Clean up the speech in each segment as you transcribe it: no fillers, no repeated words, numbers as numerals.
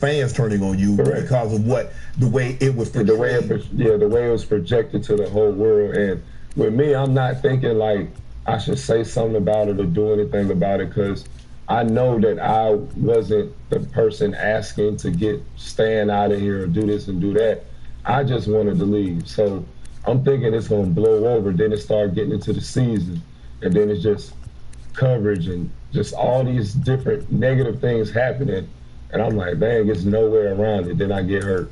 fans turning on you because of the way it was portrayed. The way it was projected to the whole world. And with me, I'm not thinking like I should say something about it or do anything about it, because I know that I wasn't the person asking to stand out of here or do this and do that. I just wanted to leave. So I'm thinking it's going to blow over. Then it started getting into the season, and then it's just coverage and just all these different negative things happening. And I'm like, dang, it's nowhere around it. Then I get hurt.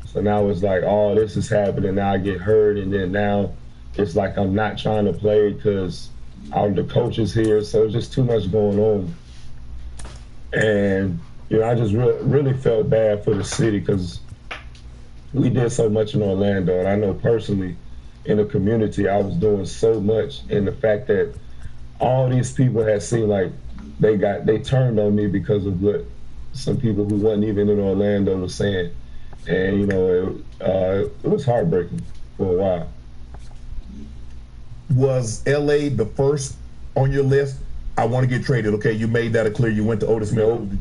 So now it's like, oh, this is happening. Now I get hurt, and then now it's like I'm not trying to play because the coach is here. So it's just too much going on. And, I just really felt bad for the city because we did so much in Orlando. And I know personally in the community, I was doing so much. And the fact that all these people had seen like they turned on me because of what some people who wasn't even in Orlando were saying. And, it was heartbreaking for a while. Was LA the first on your list? I want to get traded. Okay, you made that clear. You went to Otis Smith.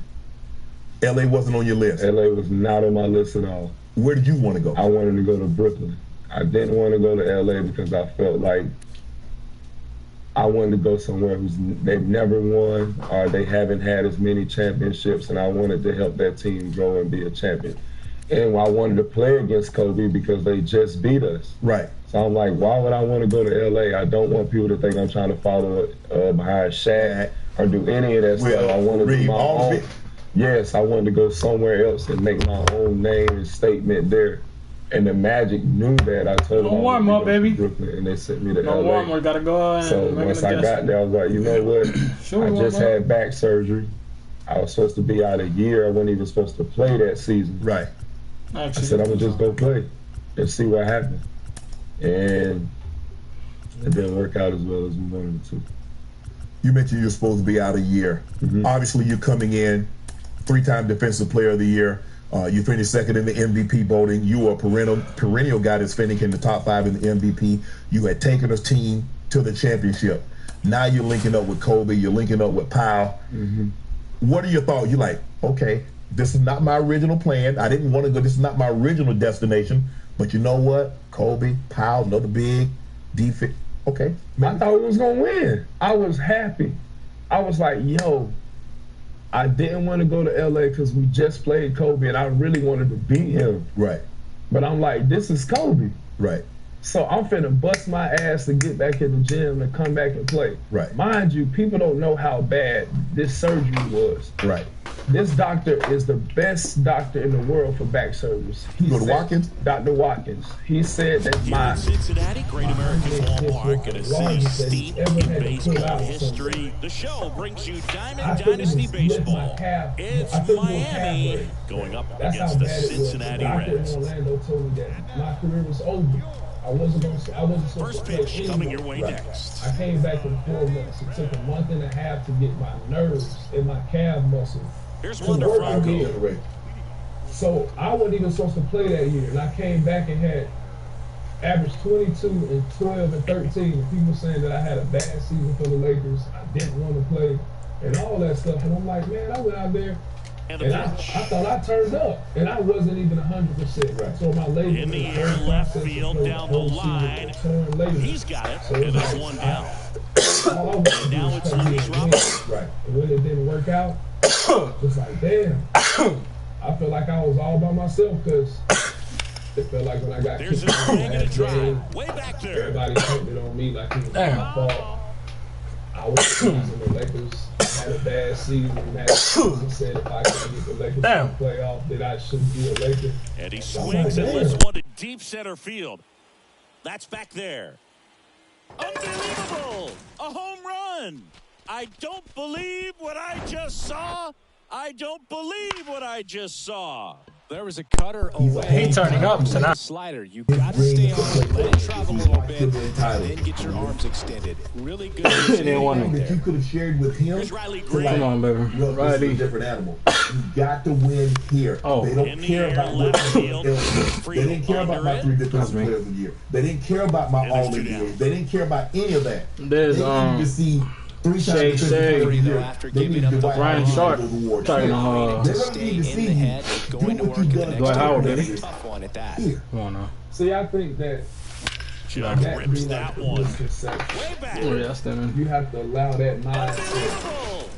LA wasn't on your list. LA was not on my list at all. Where did you want to go? I wanted to go to Brooklyn. I didn't want to go to LA because I felt like I wanted to go somewhere they've never won or they haven't had as many championships, and I wanted to help that team grow and be a champion. And I wanted to play against Kobe because they just beat us. Right. So I'm like, why would I want to go to LA? I don't want people to think I'm trying to follow behind Shaq or do any of that stuff. I want to do my own. Yes, I wanted to go somewhere else and make my own name and statement there. And the Magic knew that. I told them warm up, baby. Brooklyn, and they sent me to LA. Warm up, gotta go. So once I got there, I was like, you know what? I just had back surgery. I was supposed to be out a year. I wasn't even supposed to play that season. Right. I said, I'm gonna just go play and see what happens. And it didn't work out as well as we wanted it to. You mentioned you're supposed to be out a year. Mm-hmm. Obviously, you're coming in, 3-time Defensive Player of the Year. You finished second in the MVP voting. You were a perennial guy that's finishing in the top 5 in the MVP. You had taken a team to the championship. Now you're linking up with Kobe. You're linking up with Powell. Mm-hmm. What are your thoughts? You're like, okay, this is not my original plan. I didn't want to go. This is not my original destination. But you know what? Kobe, Powell, another big defense. Okay. I thought we was going to win. I was happy. I was like, yo, I didn't want to go to LA because we just played Kobe and I really wanted to beat him. Right. But I'm like, this is Kobe. Right. So I'm finna bust my ass to get back in the gym and come back and play. Right. Mind you, people don't know how bad this surgery was. Right. This doctor is the best doctor in the world for back surgeries. You go to Watkins? Dr. Watkins. He said that in Cincinnati, Great American Ballpark, and a city steeped in baseball history. The show brings you Diamond Dynasty Baseball. It's Miami going up against the Cincinnati Reds. Orlando told me that my career was over. I wasn't First pitch coming your way next. I came back in 4 months. It took a month and a half to get my nerves and my calf muscle Here's to Wonder work Franco. again. So I wasn't even supposed to play that year, and I came back and had averaged 22 and 12 and 13. And people saying that I had a bad season for the Lakers. I didn't want to play and all that stuff. And I'm like, man, I went out there. And I thought I turned up, and I wasn't even 100%. Right. So my leg in the air, left field, down the line. He's got it, so and it's one down. And now it's Luis Robert. Right. And when it didn't work out, it's like, damn. I feel like I was all by myself because it felt like when I got kicked out, way back there. Everybody put it on me like it was my fault. I was losing the Lakers. Had a bad season. He said if I can get the Lakers to the playoff, then I shouldn't be a Laker. And he swings and lifts one to deep center field. That's back there. Unbelievable! A home run! I don't believe what I just saw. I don't believe what I just saw. There was a cutter away. He's turning up tonight. Slider. You got to stay on it, let it travel a little bit, and then get your arms extended. Really good. That you could have shared with him. Here's Riley Green. Come on, baby. Well, Riley. This is a different animal. You got to win here. Oh. They don't care about what they didn't care about my 3 defensive players of the year. They didn't care about my all-NBA. They didn't care about any of that. There's they need to see Three-time Shay, defensive player of the year. After They giving need up the Dwight Brian Howard Sharp. to go to war. Trying They're to gonna stay need to in see the you head, going do to what work you in the done. next Dwight Howard, game. baby. Tough one at that. Here. Come on now. See, I think that Chuck that be rips like that the one. misconception. Way back. Oh, yeah, standing. You have to allow that mindset.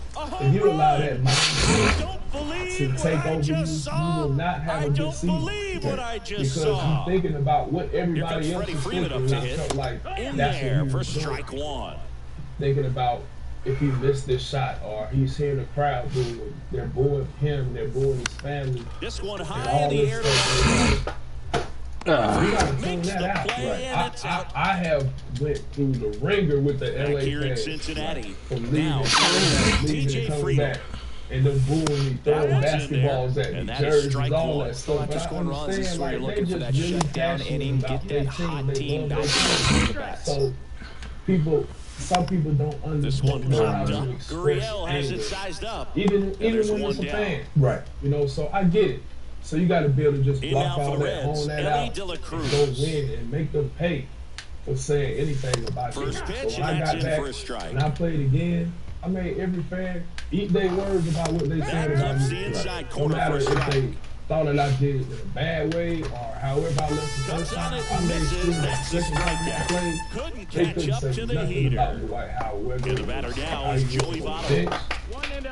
If you allow that mindset Don't to believe what take I over you, just you saw. will not have I a good don't season. believe what I just Because saw. you're thinking about what Here everybody comes else Freddie is Freeman thinking. up to And I hit. felt like In that's what there he for was doing. strike one. Thinking about if he missed this shot or he's hearing the crowd booing. They're booing him, they're booing his family. This one And high in all the this air. stuff. We gotta tune Makes that the out. play and it's out. I have went through the ringer with the Back LA here in fans. Cincinnati. From leaving, Now, leaving TJ and coming Freedom. back. And them booing me, That throwing one's in there, basketballs at and me, that is jerseys, strike all one. that Still stuff. after But I scoring runs, this is understand, where you're like, looking they for that just really shutdown passionate inning, about get their that hot They team love back their in team. the bats. So some people don't This one understand how popped to up. express Gurriel has it anger. sized up. Even there's when one it's a down. fan. Right. You know, so I get it. So you got to be able to just In block now for all the that, Reds, hone that Ellie out, De La and Cruz. go win and make them pay for saying anything about First you. pitch, So when and I that's got in back for a strike. and I played again, I made every fan eat their words about what they said Back about comes me. the inside No corner matter for a if they strike. thought that I did it in a bad way or however I left the Comes first on time. it I and made misses. sure the That's a second time I strikeout. played, Couldn't they catch couldn't up say to the nothing heater. about Dwight Howard. whether And the it batter was now how is he was Joey on the Votto. bench,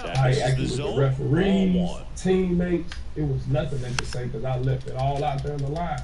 That how he misses acted the with the zone. referees, Ball one. teammates. It was nothing they could say because I left it all out there in the line.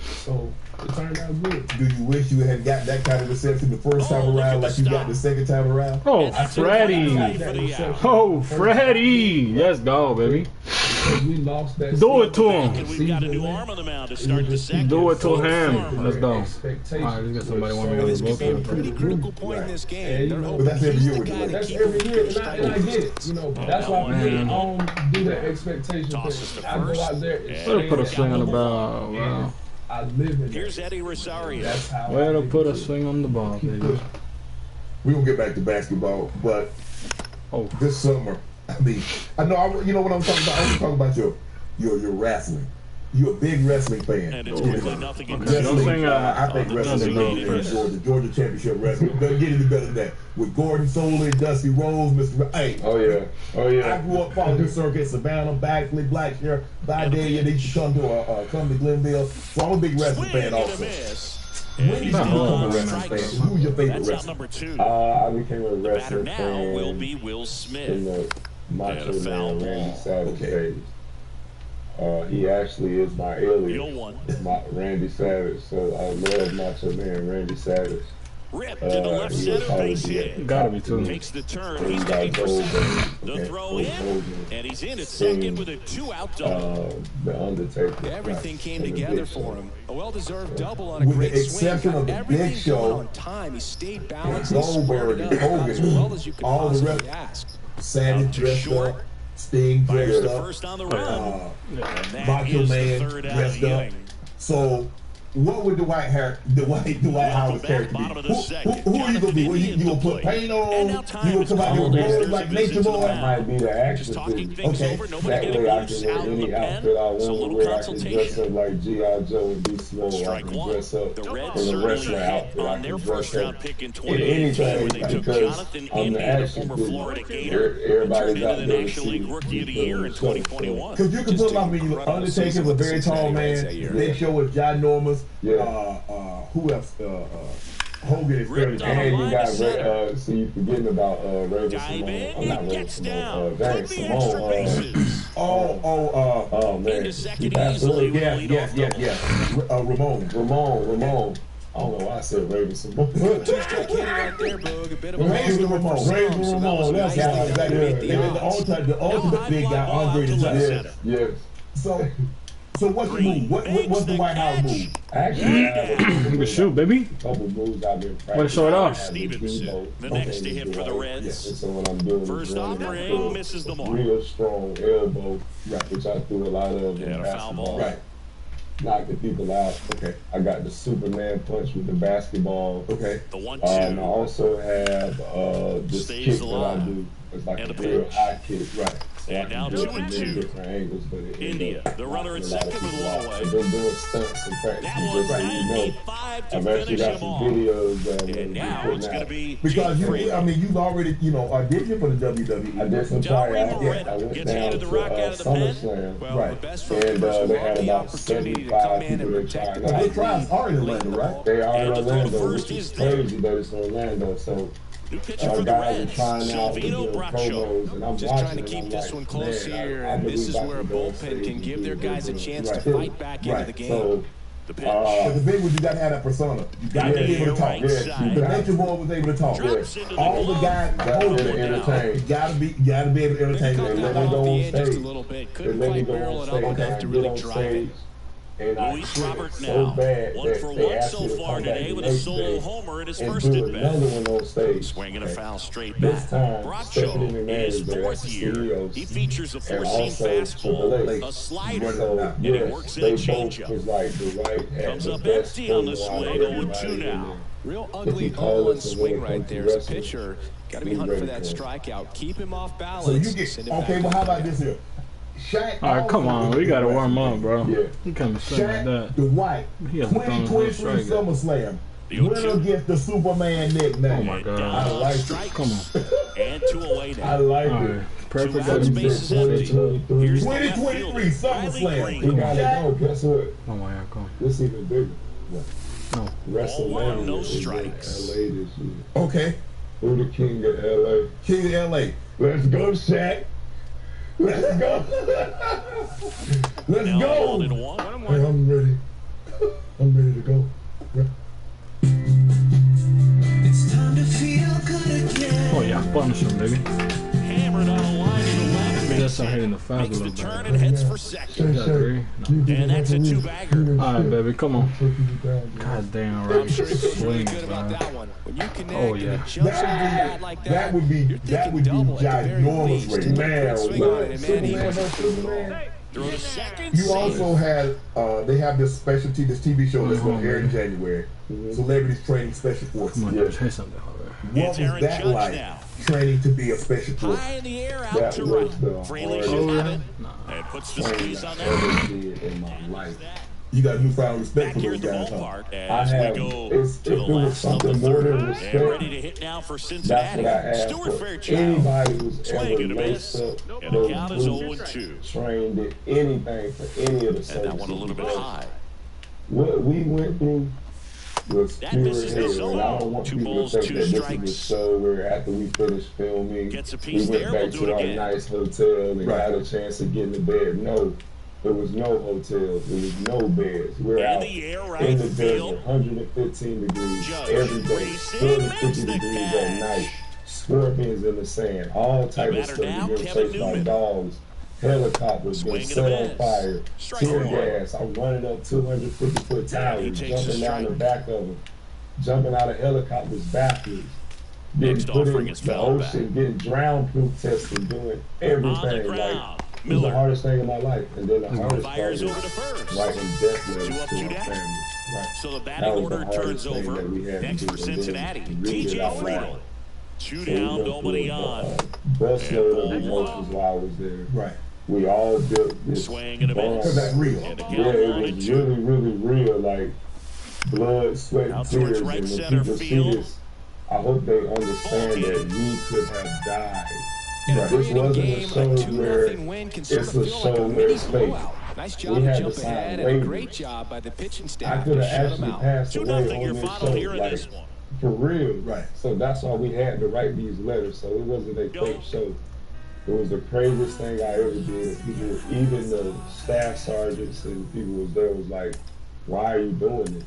So it turned out good. Do you wish you had got that kind of reception the first time look at around the like you got stop. the second time around? Oh, And that's a Freddie. fly for the out. Oh, Freddie. Let's go, baby. Because we lost that. Do it to And him. we've got a new arm on the mound to start the second. Do it to Full him. farm. Let's go. Expectations. All right, let's get somebody were want me so- to This go could be a for it. pretty critical point in this game. And, They're you know, hoping but that's every he's year the we do guy it. to That's keep every them year, from and I get it. You know, that's why Man. we don't do that expectation Tosses thing. to I go first. out there and Yeah. Way to put a say swing on the that. ball, wow. I live in Here's that. Eddie Rosario. That's how Way I to live put a it. swing on the ball, Keep baby. pushing. We're going to get back to basketball, but Oh, this summer, I mean, I know, you know what I'm talking about? I'm talking about your wrestling. You're a big wrestling fan. And it's quickly nothing in Okay, don't Wrestling, sing, I think wrestling is go big first. for the Georgia Championship Wrestling. Doesn't get any better than that. With Gordon Soley, Dusty Rose, Mr. Hey, Oh yeah. Oh I yeah. grew up following the circuit, Savannah, Backley, Blackshear, Vidalia. They used to come to Glenville. So I'm a big wrestling swing fan and a also. miss. When And did you he's become still a on wrestling strikes. fan? Who's your favorite That's out wrestler? number two. I became a The batter wrestling now fan will be Will in Smith. the Macho And a foul Man Randy ball. Savage Okay. days. He actually is my alias. 0-1. Randy Savage. So I love Macho Man Randy Savage. Ripped to the left He would center probably base be at hit. the Gotta top be for too. me. Makes the turn. When He's he got digging for gold, second. The okay, throw gold, in, gold, and he's in at Sting, second with a two-out double. The Undertaker. Everything came And the together Big for Show. him. A well-deserved double on a With the great swing. exception Got of the everything Big Show, going on time. He stayed balanced and Goldberg squared it and up about Hogan, as well as you could all the possibly rest- ask. Savage Out to dressed short. up, Sting Fires dressed the up, first on the run. And that Macho is Man the third out of dressed the up. inning. So, what would Dwight Howard's character be? Bottom of the second. Who are you gonna be? You gonna put paint on? And now You time gonna is come out here called with as roll there's like a Nature visit to the Boy? mound. Might be the action Just talking figure. things Okay. over. Nobody That getting way I loose can out wear in the any pen. outfit I So a want to little wear. I can dress consultation. up like G.I. Joe and be small. I Strike can one. dress up The in Reds a certainly wrestling hit outfit. I on their can dress first round up pick in in 2018 where anything they took because Jonathan I'm the India, the action former figure. Florida Gator, and Everybody's turned into out the there to National see League Rookie of the Year in 2021. Because you can Just put an I mean, incredible Undertaker's season a with very the Cincinnati tall Reds man. that year. Big Show was ginormous. Yeah. Who else? Hogan is fairly Ripped tall. on And you line got to center. so you forgetting about Raven Dive Simone. in I'm not and Raven gets Simone. down. Could James be extra Simone. bases. Oh man, Into second he passed easily away. with a Yeah, leadoff double. Ramon. I don't know why I said Raven Simone. Two-strike hitter right there, Boog. A bit of a Razor loss Ramon. for Razor some, so that Ramon. was That's nice how to that beat is. the And then odds. the ultimate big guy, Andre the Giant. Center. Yes. So what's the move? What's the White House move? Actually, I have you can shoot, baby. couple moves I've been practicing. Way to show it off. I have the Stevenson, Debo. the next to hit for the Right. Reds. And so what I'm doing First is running offering, through misses the a mark. real strong elbow, which I threw a lot of in And a foul basketball. ball. Right. Knocking people out. Okay. I got the Superman punch with the basketball. Okay. The 1-2. I also have this Stays kick that I alive. do. It's like And a the real pitch. high kick. Right. So And I now can do it 2-2. from many different angles, but it India, ends up the runner at knocking a lot of second with people one out. away. I've been doing stunts and practice That was just so you know. 95 drive to I've actually finish got him some off. videos that I'm And now putting it's going to out. be Because Jake I mean, you've already, auditioned for the WWE. I did some Delry tryouts. Moreno I went gets down handed to the rock out of the pen. SummerSlam. Well, Right. the best And frontrunners they will had have the about opportunity to come 75 in people and that protect tried the out. The trials are in Atlanta, right? They are in And to throw Orlando, first which is is there. crazy that it's in Orlando. So New pitcher for the guys are Reds, trying out and Silvino doing Bracho. promos, and I'm Just watching trying to and keep I'm this like, one close man, here, I and this believe is I where a can go on bullpen stage can and give do their what guys a they're chance doing. to Right. fight back into the game. So, The pitch. But the big one, you got to have that persona. You got to be able to talk. Right yes, side. The Nature Boy was able to talk. Drops into the All the glove. guys, the Gotta whole be thing. entertained. You got to be able to entertain Cut They them. that let me off go the on end just a stage. little bit. They Couldn't let me quite go barrel on it stage. up And enough I to get really on drive it. stage, and I Luis hit Robert it now. so bad 1 that for they 1 asked so me to far come back today the with a next solo day homer in his and first do at bat. another one on stage. Swinging a foul straight This back. time, Stephanie Bracho in McMahon his is there. That's 4th the year. CEO. He features a And four-seam also fastball, Triple a H. slider, So, and he yes, works in they a both changeup. was like the right at Comes the up best empty on the point out of swing, 0-2 everybody in now. there. Real If ugly you call 0-1 us and swing when it right comes to there as a wrestling, pitcher. Got to be we hunting for ready that for it. strikeout. Keep him off balance. So you get, Send him back okay, to well, the how about dugout. this here? Shaq. All right, come on. We got to warm up, bro. Yeah. You can't be saying Shaq like that. Dwight, He hasn't thrown a whole 2023 strike yet. SummerSlam. The Winner 0-2. against the Superman nickname. Oh, my God. Down I on like it. strikes. Come on. And 2 away I now. like All it. right. Perfect. Two outs, You bases said empty. 2023. Here's the left 2023 fielder, Riley SummerSlam. Green. We gotta go. Guess what? Oh, my God. Come on. This even bigger. No. WrestleMania no is in strikes. LA this year. Okay, Who the king of LA? King of LA. Let's go, Shaq. Let's go. Let's Now go. 1-1. Hey, I'm ready. I'm ready to go. Oh, yeah. Punish him, baby. Hammered on a line to the left. We just start hitting the fast a Makes the little turn bit. and heads for second. You got 3? No. And that's a two-bagger. All right, baby. Come on. God damn, I'm right. sure he feels really Swing, good about bro. that one. When you connect Oh, and yeah. it jumps into the bat like that, That would be you're thinking double at the very ginormous least. rating. Man, Swing on it, and man, he Superman was versus Superman. Throw to second. You safe. also had, they have this specialty, this TV show that's going to air in January. Celebrities Training Special Forces. Come on, Yeah. dude. Say something already. What It's was Aaron that Judge like, now. training to be a special force? High in the air, out That to was right. the Fraley hardest should have Oh, it. yeah? And puts the training squeeze I on ever that. did in my life. You got newfound respect Back for here those at the guys, huh? ballpark I as have, we go if to the it was last of the something more third. than And respect, ready to hit now for that's Cincinnati. what I asked Stuart for. Fairchild. Anybody who's Swing ever and a miss. laced up And the those count is boots, 0-2. trained, did anything for any of the services. And that one a little bit because high. What we went through was That pure misses the hell, zone. and I don't want 2 people balls, to think 2 that this is strikes. a show where after we finished filming, Gets a we piece went there, back we'll do to it our again. nice hotel and Right. got a chance to get in the bed. No, there was no hotels, there was no beds. We're In out the air, right in the field. desert, 115 degrees Judge every day, racing, 40, makes 50 the degrees catch. at night, scorpions in the sand, all type of batter stuff. now, You get Kevin chased by Newman. dogs, helicopters, Swing getting and a set on miss. fire, Strike tear one. gas. I'm running up 250-foot He towers, takes a jumping down the strike. back of them, jumping out of helicopters backwards, getting Next put offering in is the fouled ocean, back. getting drown proof testing, doing everything. On the Like, ground. it was the Miller hardest thing in my life. And then the hardest part fires is over to first. writing death letters 2 up, to 2 my down. family. Right. So the That batting was the order hardest turns thing over. that we had to Next do, for and then Cincinnati, read it TJ out loud. Freeland. 2 So we down, went nobody through on. bus And load ball of one. emotions while I was there. Right. We all built this Swing and a bond. miss. Because that's real. And the Yeah, count it 1 was and 2. really, really real. Like blood, sweat, Out and towards tears. right And when center people see field. this, I hope they understand Ball that we could have died. In a This frustrating wasn't a game, show a where 2-0 win can sort it's of a feel like show a where mini it's fake. blowout. Nice We job to had to jump sign ahead and a great waivers. job by the pitching I staff could to have shut them actually out. passed 2-0 away your on this final show, here in like, this one. for real. Right. So that's why we had to write these letters. So it wasn't a fake show. It was the craziest thing I ever did. People, even the staff sergeants and people was there was like, "Why are you doing this?"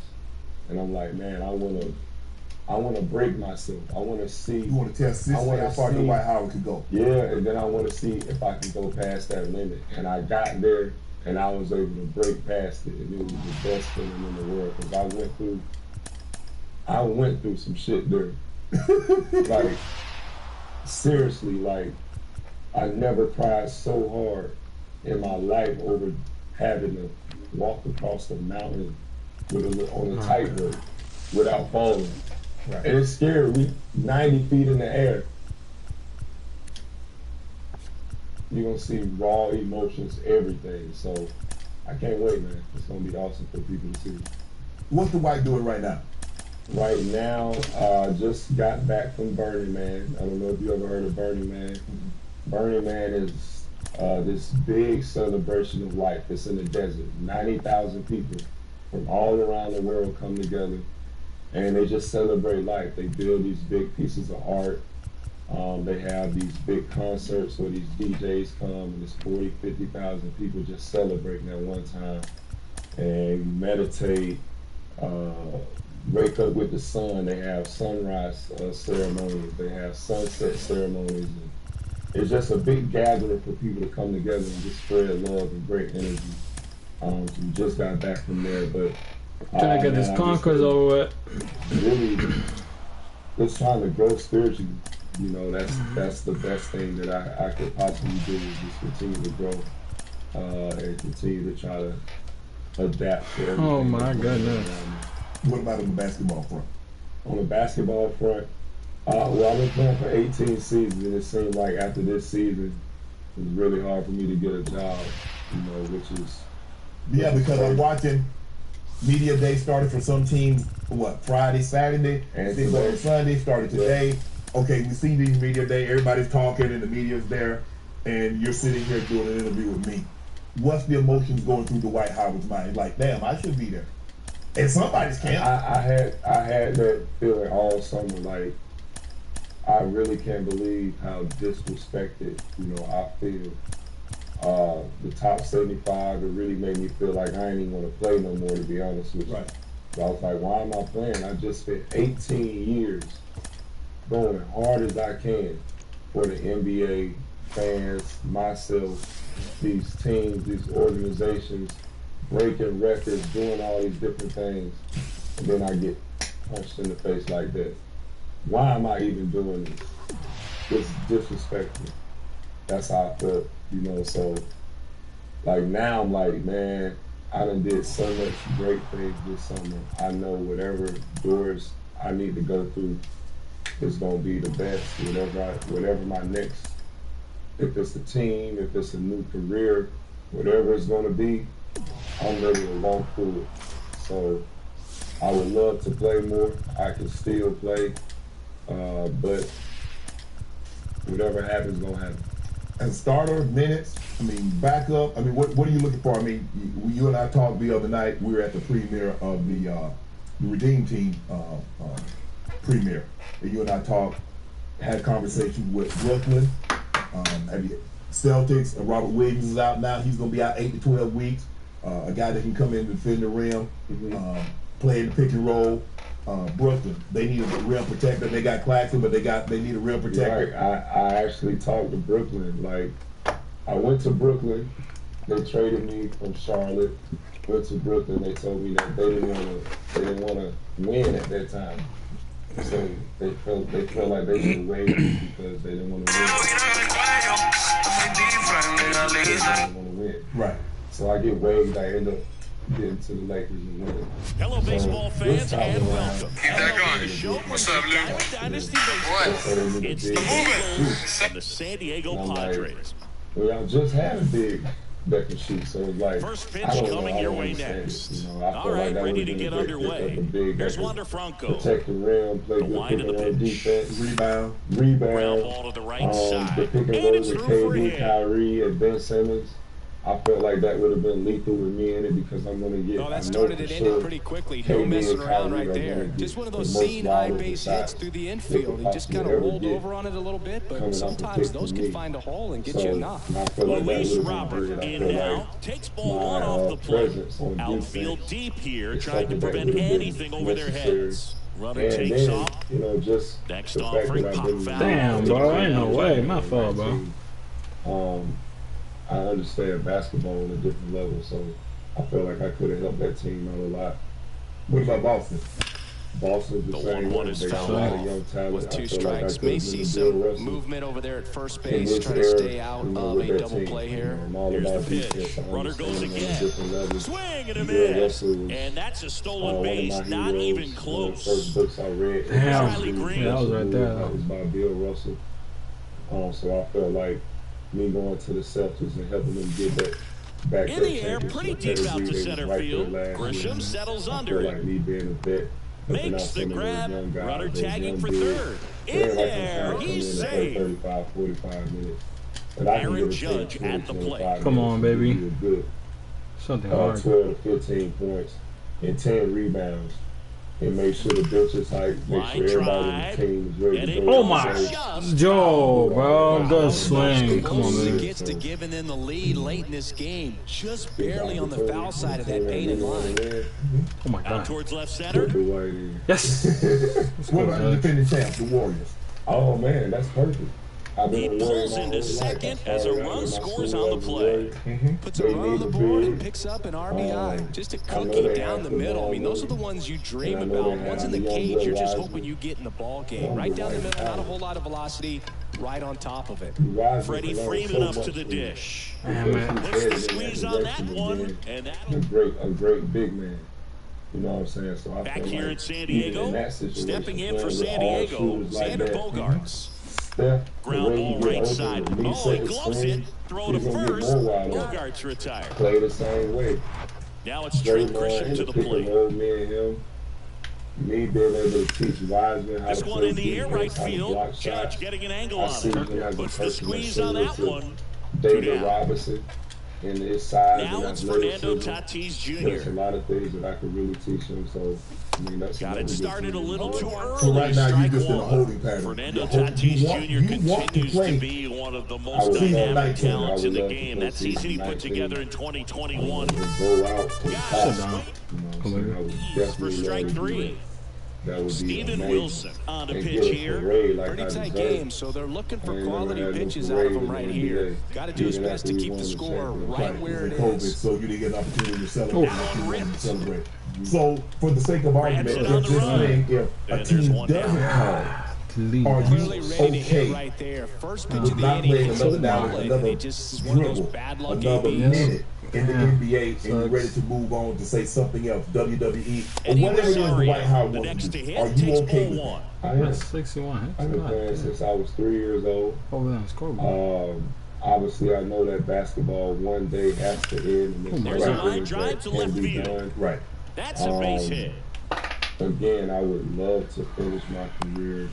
And I'm like, "Man, I wanna break myself. I wanna see." You want to test I this wanna how far see- Dwight Howard could go. Yeah, and then I want to see if I can go past that limit. And I got there, and I was able to break past it, and it was the best feeling in the world because I went through some shit there. Like seriously, like I never cried so hard in my life over having to walk across the mountain on a tightrope without falling. Right. And it's scary. We 90 feet in the air. You're gonna see raw emotions, everything. So I can't wait, man. It's gonna be awesome for people to see. What's the White doing right now? Right now, just got back from Burning Man. I don't know if you ever heard of Burning Man. Burning Man is this big celebration of life. It's in the desert. 90,000 people from all around the world come together, and they just celebrate life. They build these big pieces of art. They have these big concerts where these DJs come, and it's 40, 50,000 people just celebrating at one time. And meditate, wake up with the sun. They have sunrise ceremonies. They have sunset ceremonies. And it's just a big gathering for people to come together and just spread love and great energy. So we just got back from there, but Trying to get this conquest over with. Really, just trying to grow spiritually. You know, that's the best thing that I could possibly do is just continue to grow and continue to try to adapt to everything. Oh my goodness. What about on the basketball front? On the basketball front, well, I've been playing for 18 seasons, and it seemed like after this season, it was really hard for me to get a job, you know, which is... Yeah, because I'm watching media day started for some teams, what, Friday, Saturday, and then Sunday, started today. Okay, we see these media day, everybody's talking and the media's there, and you're sitting here doing an interview with me. What's the emotions going through Dwight Howard's mind? Like, damn, I should be there. And somebody's camp. I had that feeling all summer, like, I really can't believe how disrespected, you know, I feel. The top 75, it really made me feel like I ain't even want to play no more, to be honest with you. Right. So I was like, why am I playing? I just spent 18 years going hard as I can for the NBA, fans, myself, these teams, these organizations, breaking records, doing all these different things, and then I get punched in the face like that. Why am I even doing this? It's disrespectful. That's how I felt, you know, so like now I'm like, man, I done did so much great things this summer. I know whatever doors I need to go through is gonna be the best, whatever my next, if it's a team, if it's a new career, whatever it's gonna be, I'm ready to walk through it. So I would love to play more. I can still play, but whatever happens, gonna happen. As starter, minutes, I mean, backup, I mean, what are you looking for? I mean, you and I talked the other night, we were at the premiere of the Redeem Team premiere. And you and I talked, had a conversation with Brooklyn, Celtics, Robert Williams is out now. He's going to be out 8 to 12 weeks. A guy that can come in and defend the rim, play in the pick and roll. Brooklyn, they need a rim protector. They got Claxton, but they need a rim protector. Right. I actually talked to Brooklyn. Like, I went to Brooklyn. They traded me from Charlotte. Went to Brooklyn. They told me that they didn't want to win at that time. So they felt like they should wait because they didn't want to win. They didn't want to win. Right. So I get waived. I end up getting to the Lakers and winning. Hello, baseball fans, and welcome. Keep that going. What's up, Luke? Diamond Dynasty Baseball. It's the Eagles and the San Diego Padres. Well, I just had a big that can shoot, so it's like First pitch I don't coming know, your I way understand next. it. You know, I All feel right, like that ready would've to been get a great underway. pickup, a big Here's that could Wander Franco. protect the rim, play The good wind pick of and the roll pitch. defense, Rebound. rebound. Ball to the right side. The pick and And roll it's with through for KD, him. Kyrie, and Ben Simmons. I felt like that would have been lethal with me in it because I'm going to get. Oh, I that know started for it sure ended pretty quickly. No KD messing and around Kyrie right are there. gonna get Just one of the those most seeing high wild base shots hits through the they infield. could He just kind possibly of ever rolled get over on it a little bit, but coming off the sometimes pick those from can me. find a hole and get So you a knock. I feel like that Luis would've been Robert good. I in feel now like takes ball my, one off the plate. presence on Outfield defense deep here, is trying to something that prevent would've been anything over their necessary. heads. Runner And takes then, off. you know, just Next the offering, fact that I've pop been foul. Damn, bro, ain't no way. My fault, bro. I understand basketball on a different level, so I feel like I could have helped that team out a lot. What about Boston? Boston's the The same 1-1 way. is They got fouled a lot of off young talent. With I two feel like I strikes, could've may been see a Bill some Russell movement over there at first in base, this trying to era, stay out you know, of with a that double team. play You here. know, I'm all Here's about the pitch. defense. I Runner goes understand on a again. different level. Swing and a Bill miss. Russell was, And that's a stolen one of base, my not heroes. even One of the close. first books I read. Damn. Riley Green. Yeah, that was right there. That was by Bill Russell. So I felt like me going to the Celtics and helping them get that back In the air, pretty deep out to center field. Grisham settles under like it. me being a vet, Makes the grab. Runner tagging for third. In there, he's safe. 35, 45 minutes. Aaron Judge at the plate. Come on, baby. Good. Something hard. 12 to 15 points and 10 rebounds. And make sure the bench is hype. Make sure everybody on the team is ready to go. Oh my, Joe, bro, good swing. Come on, man. Gets to giving them the lead late in this game, just barely on the foul side of that painted line. Oh my Out God. towards left center. Yes. What about the defending champs, the Warriors? Oh man, that's perfect. He pulls into second as a run scores on the play. Puts a run on the board and picks up an RBI. Just a cookie down the middle. I mean, those are the ones you dream about. Ones in the cage, you're just hoping you get in the ball game. Right down the middle, not a whole lot of velocity. Right on top of it. Freddie Freeman up to the dish. Looks to squeeze on that one, and a great big man. You know what I'm saying? So I back feel here like in San Diego, stepping in for San Diego, Xander Bogaerts. Ground ball right side. Oh, he gloves it. Throw to first. Bogaerts retired. Play the same way. Now it's Trent Grisham to the plate. Me and him. Me being able to teach Wiseman how This to one play in the air right defense, how to field. block Judge shots. getting an angle I on see him it. as a Puts the person squeeze that's on that similar one. to Two David down. Robinson in his size. Now and it's Fernando athleticism. Tatis There's a Jr. lot of things that I could really teach him. So, I mean, that's Got it started a little too early. So right now you're Strike just in a one. holding pattern. Fernando You want- Tatis you Jr. want to continues play. to be one of the most season dynamic 19, talents in the I would love game. to That play season he season put 19. together in 2021. Go out to the Gosh, top. down. You know what I'm saying? I would for definitely strike love to do three. that. That would be Steven amazing. Wilson on the And pitch get a here. parade like Pretty I tight deserve. game, so they're looking I for ain't quality never had no pitches out parade of him in the right NBA. here. Got to do his Even best after to we keep won the the score championship. right where it COVID, is. so you didn't get an opportunity to celebrate. Down ripped. Celebrate. So, for the sake of argument, Grabs it if on the this run. thing, if a And there's team one doesn't down. call, Lead. are Clearly you ready to hit okay right there. First pitch with of the not inning, playing hits another the down, wallet, and another it just is one of those dribble, bad luck another ABs. minute in the NBA, and you're Sucks. ready to move on to say something else, WWE, or Eddie whatever it is the Rosario, White House the wants next to to do? hit, Are you takes okay ball with one. I am. That's 61. I've been playing since I was 3 years old. Over there, scoreboard. Obviously, I know that basketball one day has to end. And There's a right line things drive that to can left be field. done. Right. That's a base hit. Again, I would love to finish my career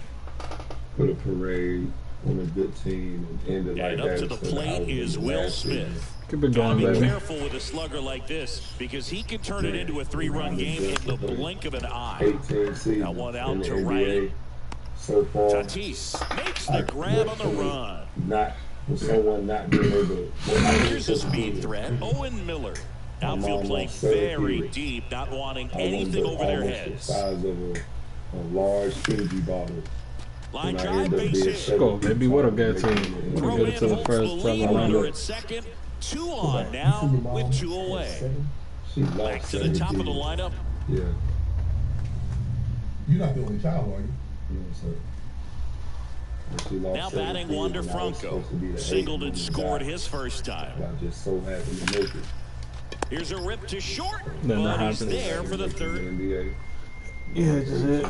with a parade on a good team and end it And like up that. to the instead of plate how it is was Will last season. Smith. Keep it Gotta going, be baby. careful with a slugger like this because he can turn it into a three-run game in the blink of an eye. 18 seasons Now one out in the to NBA right. so far. Tatis makes the grab on the run. Not with someone not being able to. Here's a speed threat, Owen Miller. Outfield playing very deep, not wanting anything over their heads. The size of a large Fiji bottle. Line And I drive, end up base being hit. Go, baby. What a good team. What Throw a good in to the holds the first lead time runner around. at second. 2 on now with 2 away. She Back lost to the top of the 17. lineup. Yeah. You're not the only child, are you? You know what I'm saying? And she lost Now batting 17 Wander when I was Franco. supposed to be the Singled eighth and when scored he his first time. died. I just so happened to make it. Here's a rip to short, Then that but he's happens. there for the Make it in third. NBA. Yeah, just it.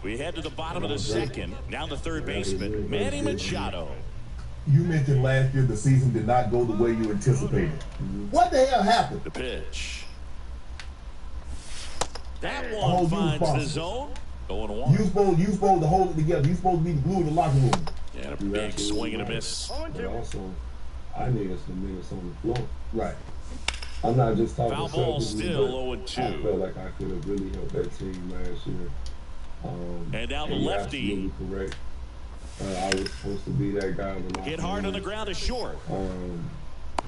We head to the bottom of the second. Now the third baseman, Manny Machado. You mentioned last year the season did not go the way you anticipated. What the hell happened? The pitch. That Oh, one you finds the possible. zone. Going You one. supposed to hold it together. You supposed to be the glue in the locker room. And a big swing and a miss. But also, I needed some minutes on the floor. Right. I'm not just talking Foul ball selfishly, still but 0-2. I felt like I could have really helped that team last year. And now the you're lefty. absolutely correct. I was supposed to be that guy in the locker Hit hard on the room. ground is short. Um,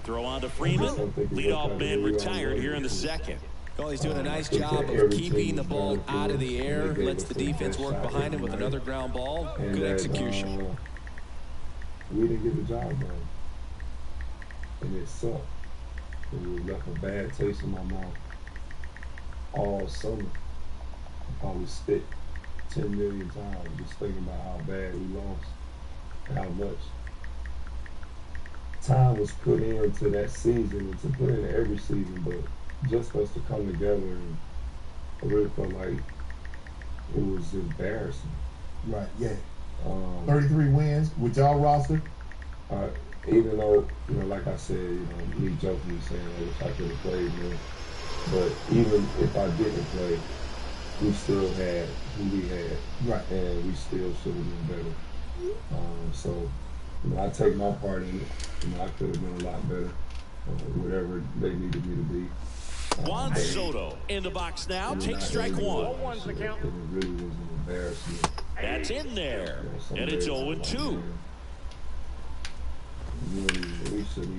Throw on to Freeman. Leadoff man retired here in the second. Well, he's doing a nice job of keeping the ball out of the air, lets the defense work behind him with another ground ball. and Good that, execution. we didn't get the job done. And it sucked. It left a bad taste in my mouth all summer. I probably spit 10 million times just thinking about how bad we lost and how much time was put into that season and to put into every season, but just for us to come together, and I really felt like it was embarrassing. Right. Yeah. 33 33 wins with y'all roster. even though, you know, like I said, you know, me jokingly saying, I wish I could have played, man. But even if I didn't play, we still had who we had. Right. And we still should have been better. So, you know, I take my part in it. You know, I could have been a lot better, whatever they needed me to be. Juan Soto in the box now. Take strike one. It really was an embarrassment. That's in there. And it's 0-2.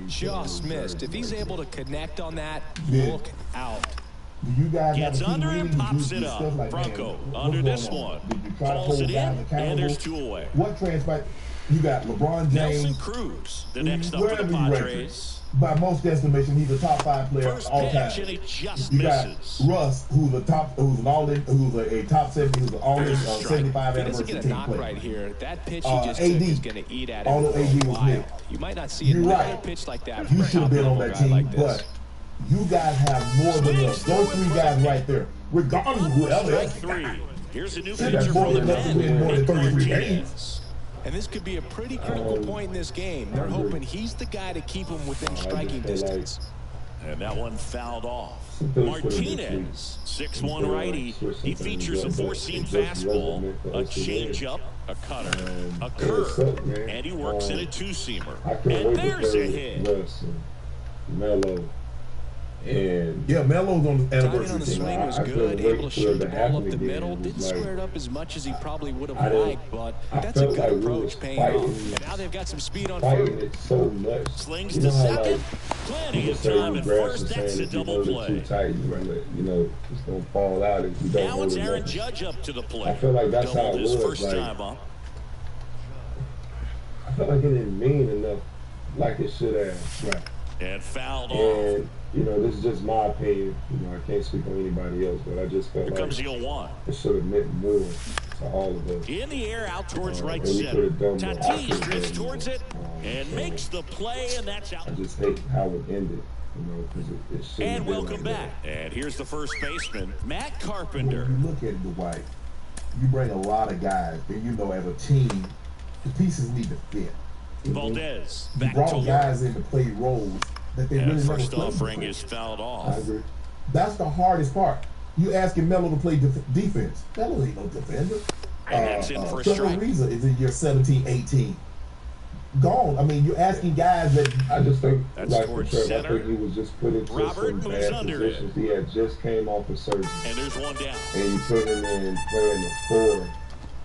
Just missed. If he's able to connect on that, look out. Do you guys Gets have a under and pops it stuff up. like, Franco man, under this going one. on? Did you try to Calls hold it in, guys and accountable? there's 2 away. What transpired? You got LeBron James. Nelson Cruz, the next up for the Padres. By most estimation, he's a top 5 player First all time. pitch, and he just You got misses. Russ, who's a top 70, who's an all-in 75 If he doesn't anniversary get a team knock player. right here, that pitch he just AD, took is going to eat at him although for a AD was while. nicked. You might not see You're another right. pitch like that. You from a should have been on top-level that guy team, like this. but you guys have more than us. Those 3 guys right there, regardless of whoever else. Strike 3. Here's a new That's pitcher more for the than enough to men, win more than Nick 33 games. Martinez. And this could be a pretty critical point in this game. They're hoping he's the guy to keep him within striking distance. And that one fouled off. Martinez, 6'1" righty. He features a 4-seam fastball, a changeup, a cutter, a curve, and he works in a 2-seamer. And there's a hit. Melo. And yeah, Melo's on the Timing anniversary on the team. swing was good, able to shoot the ball up the middle. Didn't square it up as much as he probably would have liked, but that's a good approach paying off. And now they've got some speed on fighting foot. it so much. Slings to second. Plenty of time at first. That's a double play. Too tight, you know, it's gonna fall out if you don't. Now it's hold it Aaron up. Judge up to the plate. I feel like that's how Doubled it his was. first Like, time up. I felt like it didn't mean enough, like it should have. Right. And fouled off. And you know, this is just my opinion. You know, I can't speak on anybody else, but I just felt Here like comes the 0-1. it should have meant more to all of us. In the air, out towards right and we center. could've done more. I Tatis could've drifts done towards more. it and makes the play, and that's out. I just hate how it ended, you know, because it shouldn't And have been welcome like back. that. And here's the first baseman, Matt When Carpenter. you look at it, Dwight, you bring a lot of guys, and you know, as a team, the pieces need to fit. Valdez You back to brought work. guys in to play roles that they And really never first played offering before. is fouled I off. agree. That's the hardest part. You asking Melo to play defense. Melo ain't no defender. And that's in for a Trevor strike. Ariza is in year 17, 18. Gone. I mean, you're asking guys that I just think, That's like towards Trevor, I center. think he was just put into Robert some moves bad under it. positions. He had just came off of surgery, And there's one down. and you put him in playing the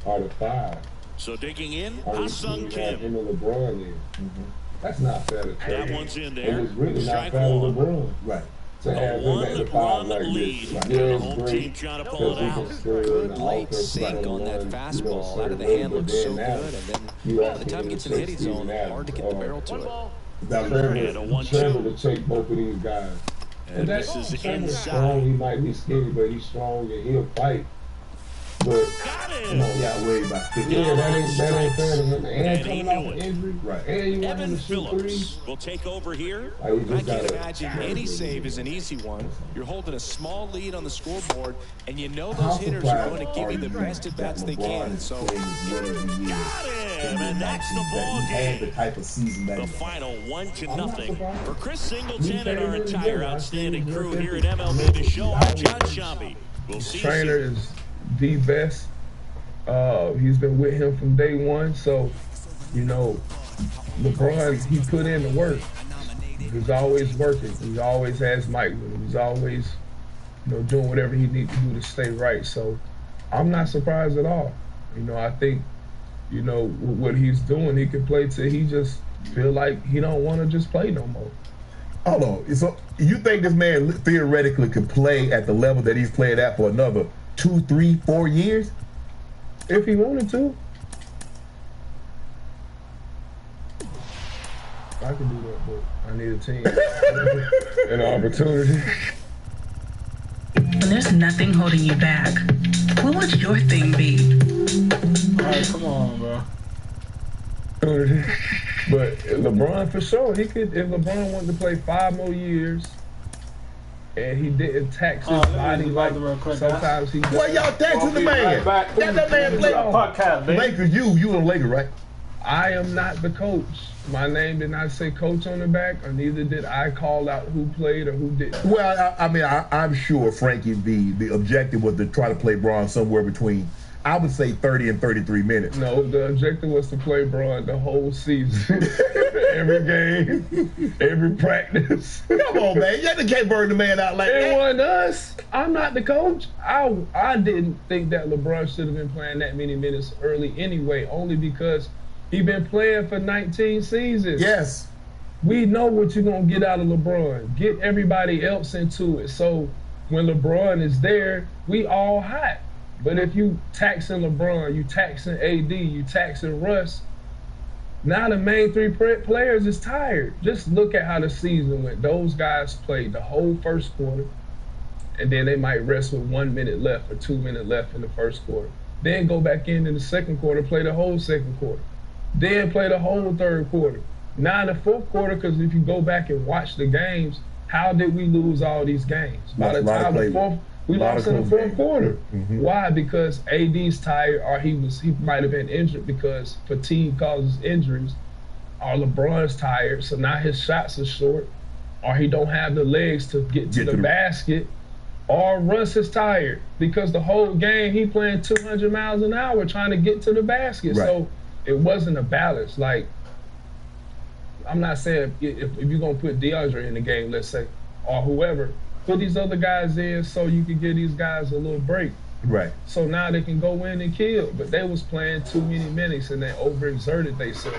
4 out of 5. So digging in, I mean, Ha-Sung you had Kim. him and LeBron in. That's not fair to Trevor. That one's in And there. it's really not Strike fair to one. LeBron right. to A have him at the 5 one-run like lead. this. And Yeah, the it's home great team trying to pull it because he out. can score in Good the late offense, sink on that run, fastball. Out of the certain hand way, looks but so then now, good. And then you by have the to time it get gets in the hitting Steven zone, Adams, hard to get the barrel to it. That was And a Trevor 1-2. to take both of these guys. And this is Trevor's strong. He inside. might be skinny, but he's strong and he'll fight. But Got Come on, it. he outweighed by 50. yeah, that ain't fair to him. And And he coming knew off it. an injury, Right. and you want him Evan to shoot Phillips threes. will take over here. Like, you I just can't gotta- imagine any save is an easy one. You're holding a small lead on the scoreboard, and you know How those hitters are going to surprised give are you the you best at that bats they LeBron can. is So playing as well as he is? Got him. And that's the ball He had the game. type of season that The he had. final 1-0 surprised. for Chris Singleton He and our played really entire good. I outstanding seen crew him here at MLB The Show. I'm John Shambi. We'll see you Trainer soon. is the best. He's been with him from day one, so you know, LeBron, he put in the work. He's always working. He always has Mike with him. He's always, you know, doing whatever he needs to do to stay right. So I'm not surprised at all. You know, I think, you know, what he's doing, he can play till he just feel like he don't want to just play no more. Hold on. So you think this man theoretically could play at the level that he's played at for another 2, 3, 4 years? If he wanted to. I can do that, but I need a team and an opportunity. There's nothing holding you back. What would your thing be? Alright, come on, bro. But LeBron, for sure, he could. If LeBron wanted to play 5 more years, and he didn't tax his Let me body just like go real quick, sometimes he does. What y'all taxing the man? Right back. That man play Podcast, baby. Lakers. You a Laker, right? I am not the coach. My name did not say coach on the back, or neither did I call out who played or who didn't. Well, I mean, I'm sure Frankie, the objective was to try to play Braun somewhere between, I would say, 30 and 33 minutes. No, the objective was to play Braun the whole season. Every game, every practice. Come on, man. You can't burn the man out like that. It wasn't us. I'm not the coach. I didn't think that LeBron should have been playing that many minutes early anyway, only because he been playing for 19 seasons. Yes. We know what you're going to get out of LeBron. Get everybody else into it. So when LeBron is there, we all hot. But if you taxing LeBron, you taxing AD, you taxing Russ, now the main three players is tired. Just look at how the season went. Those guys played the whole first quarter, and then they might rest with 1 minute left or 2 minutes left in the first quarter. Then go back in the second quarter, play the whole second quarter. Then play the whole third quarter. Now in the fourth quarter, because if you go back and watch the games, how did we lose all these games? By the time the fourth, we lost in the fourth quarter. Mm-hmm. Why? Because AD's tired, or he might have been injured because fatigue causes injuries. Or LeBron's tired, so now his shots are short. Or he don't have the legs to get to the basket. Or Russ is tired because the whole game he playing 200 miles an hour trying to get to the basket. Right. So it wasn't a balance. Like, I'm not saying if you're going to put DeAndre in the game, let's say, or whoever, put these other guys in so you can give these guys a little break. Right. So now they can go in and kill. But they was playing too many minutes and they overexerted themselves.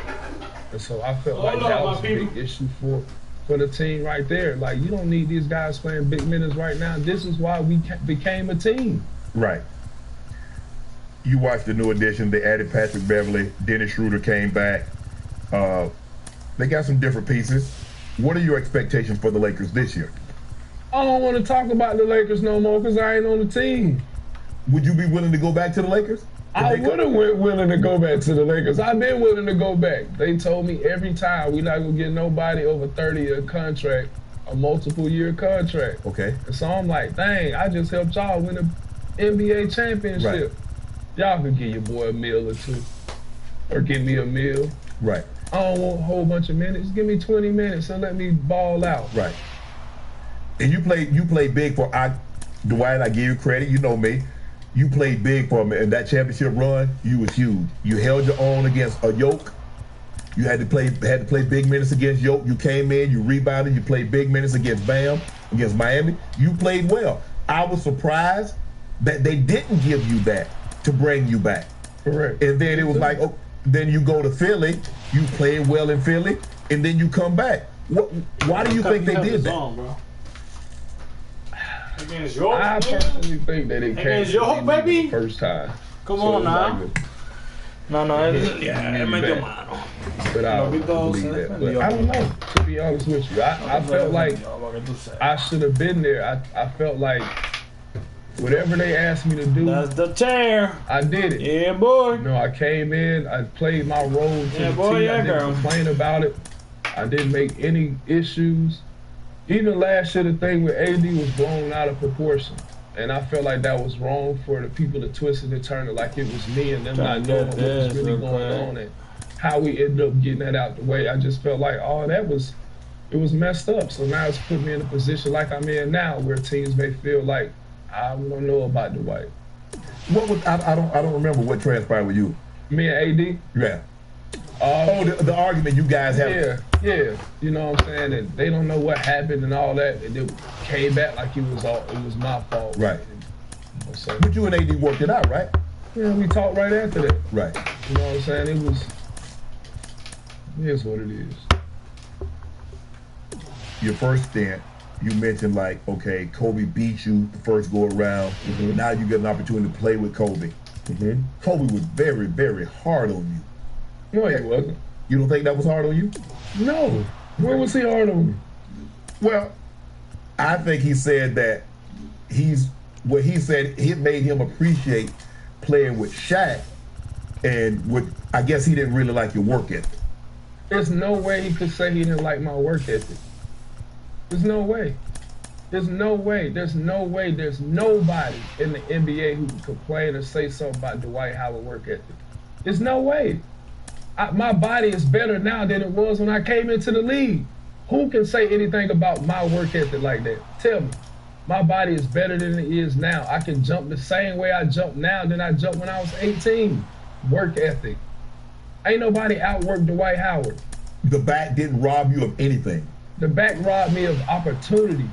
And so I felt like that was a big issue for the team right there. Like, you don't need these guys playing big minutes right now. This is why we became a team. Right. You watched the new addition. They added Patrick Beverly. Dennis Schroeder came back. They got some different pieces. What are your expectations for the Lakers this year? I don't want to talk about the Lakers no more because I ain't on the team. Would you be willing to go back to the Lakers? I would have went willing to go back to the Lakers. I've been willing to go back. They told me every time we're not going to get nobody over 30-year contract, a multiple-year contract. Okay. And so I'm like, dang, I just helped y'all win an NBA championship. Right. Y'all could give your boy a meal or two. Or give me a meal. Right. I don't want a whole bunch of minutes. Give me 20 minutes and let me ball out. Right. And you played big for Dwight. I give you credit. You know me. You played big for me in that championship run. You was huge. You held your own against a Yoke. You had to play big minutes against Yoke. You came in. You rebounded. You played big minutes against Bam, against Miami. You played well. I was surprised that they didn't give you that to bring you back. Correct. And then it was like, oh, then you go to Philly. You played well in Philly, and then you come back. Why do you think they did that? Against York, I personally think that it came York, baby. The first time. Come on now. No, it make your mind. But I don't believe that. But I don't know, to be honest with you. I felt like I should have been there. I felt like whatever they asked me to do, that's the chair. I did it. Yeah, boy. You know, I came in, I played my role to the team. I didn't complain about it. I didn't make any issues. Even last year, the thing with AD was blown out of proportion. And I felt like that was wrong for the people to twist it and turn it like it was me and them not knowing what was really going on and how we ended up getting that out the way. I just felt like, it was messed up. So now it's put me in a position like I'm in now where teams may feel like, I don't know about Dwight. I don't remember what transpired with you. Me and AD? Yeah. The argument you guys have. Yeah. You know what I'm saying? And they don't know what happened and all that. And it came back like it was my fault. Right. So, but you and AD worked it out, right? Yeah, we talked right after that. Right. You know what I'm saying? It is what it is. Your first stint, you mentioned like, okay, Kobe beat you the first go around. Mm-hmm. Now you get an opportunity to play with Kobe. Mm-hmm. Kobe was very, very hard on you. No, he wasn't. You don't think that was hard on you? No. Where was he hard on me? Well, I think he said that he said it made him appreciate playing with Shaq, and I guess he didn't really like your work ethic. There's no way he could say he didn't like my work ethic. There's no way. There's no way. There's no way. There's nobody in the NBA who can complain or say something about Dwight Howard work ethic. There's no way. my body is better now than it was when I came into the league. Who can say anything about my work ethic like that? Tell me. My body is better than it is now. I can jump the same way I jump now than I jumped when I was 18. Work ethic. Ain't nobody outworked Dwight Howard. The back didn't rob you of anything. The back robbed me of opportunity.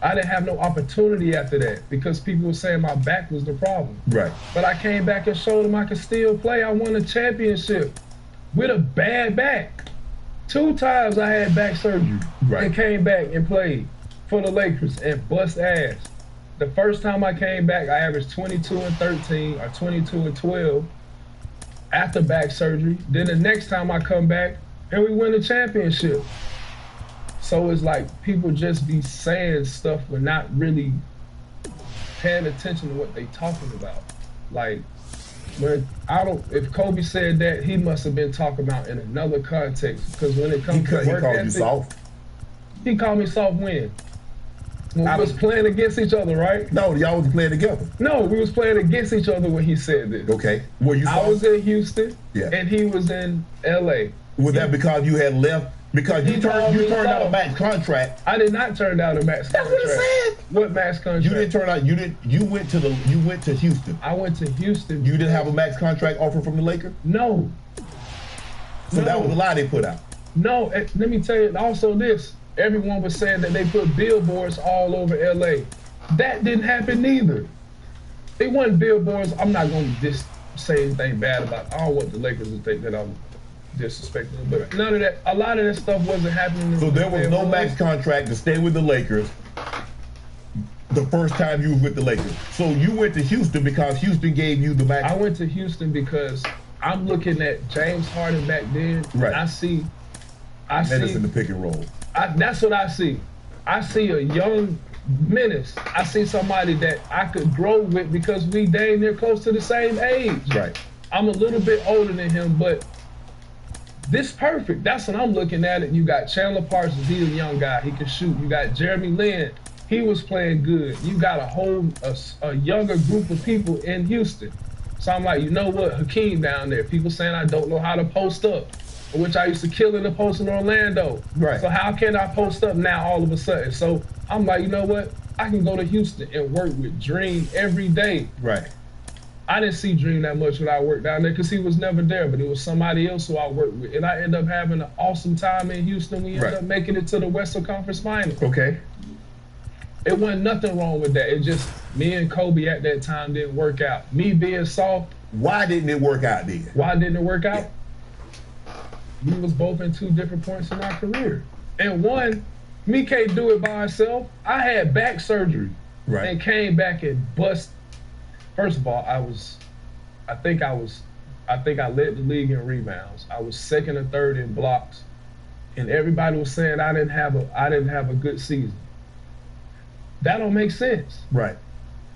I didn't have no opportunity after that because people were saying my back was the problem. Right. But I came back and showed them I could still play. I won a championship with a bad back. 2 times I had back surgery and came back and played for the Lakers and bust ass. The first time I came back, I averaged 22 and 13 or 22 and 12 after back surgery. Then the next time I come back and we win the championship. So it's like people just be saying stuff but not really paying attention to what they talking about. Like, when if Kobe said that, he must have been talking about in another context. Because when it comes to work ethic, you soft. He called me soft when we was playing against each other, right? No, y'all was playing together. No, we was playing against each other when he said this. Okay. Were you soft? I was in Houston, and he was in LA. Was that because you had left? Because you turned down a max contract. I did not turn down a max contract. That's what I said. What max contract? You didn't turn out. You went to Houston. I went to Houston. You didn't have a max contract offer from the Lakers? No. So that was a lie they put out. No. Let me tell you. Also, this. Everyone was saying that they put billboards all over LA. That didn't happen neither. It wasn't billboards. I'm not going to just say anything bad about it. I don't want the Lakers to think that I'm disrespecting them, but none of that. A lot of that stuff wasn't happening. So there was no max contract to stay with the Lakers the first time you were with the Lakers. So you went to Houston because Houston gave you the max. I went to Houston because I'm looking at James Harden back then. Right. I see Menace in the pick and roll. That's what I see. I see a young menace. I see somebody that I could grow with because we dang near close to the same age. Right. I'm a little bit older than him, but this perfect. That's what I'm looking at it. You got Chandler Parsons, he's a young guy. He can shoot. You got Jeremy Lin. He was playing good. You got a younger group of people in Houston. So I'm like, you know what? Hakeem down there. People saying I don't know how to post up, which I used to kill in the post in Orlando. Right. So how can I post up now all of a sudden? So I'm like, you know what? I can go to Houston and work with Dream every day. Right. I didn't see Dream that much when I worked down there because he was never there, but it was somebody else who I worked with. And I ended up having an awesome time in Houston. We ended up making it to the Western Conference Finals. Okay. It wasn't nothing wrong with that. It just, me and Kobe at that time didn't work out. Me being soft. Why didn't it work out then? Why didn't it work out? We was both in 2 different points in our career. And one, me can't do it by myself. I had back surgery. Right. And came back and bust. First of all, I think I led the league in rebounds. I was 2nd or 3rd in blocks. And everybody was saying I didn't have a good season. That don't make sense. Right.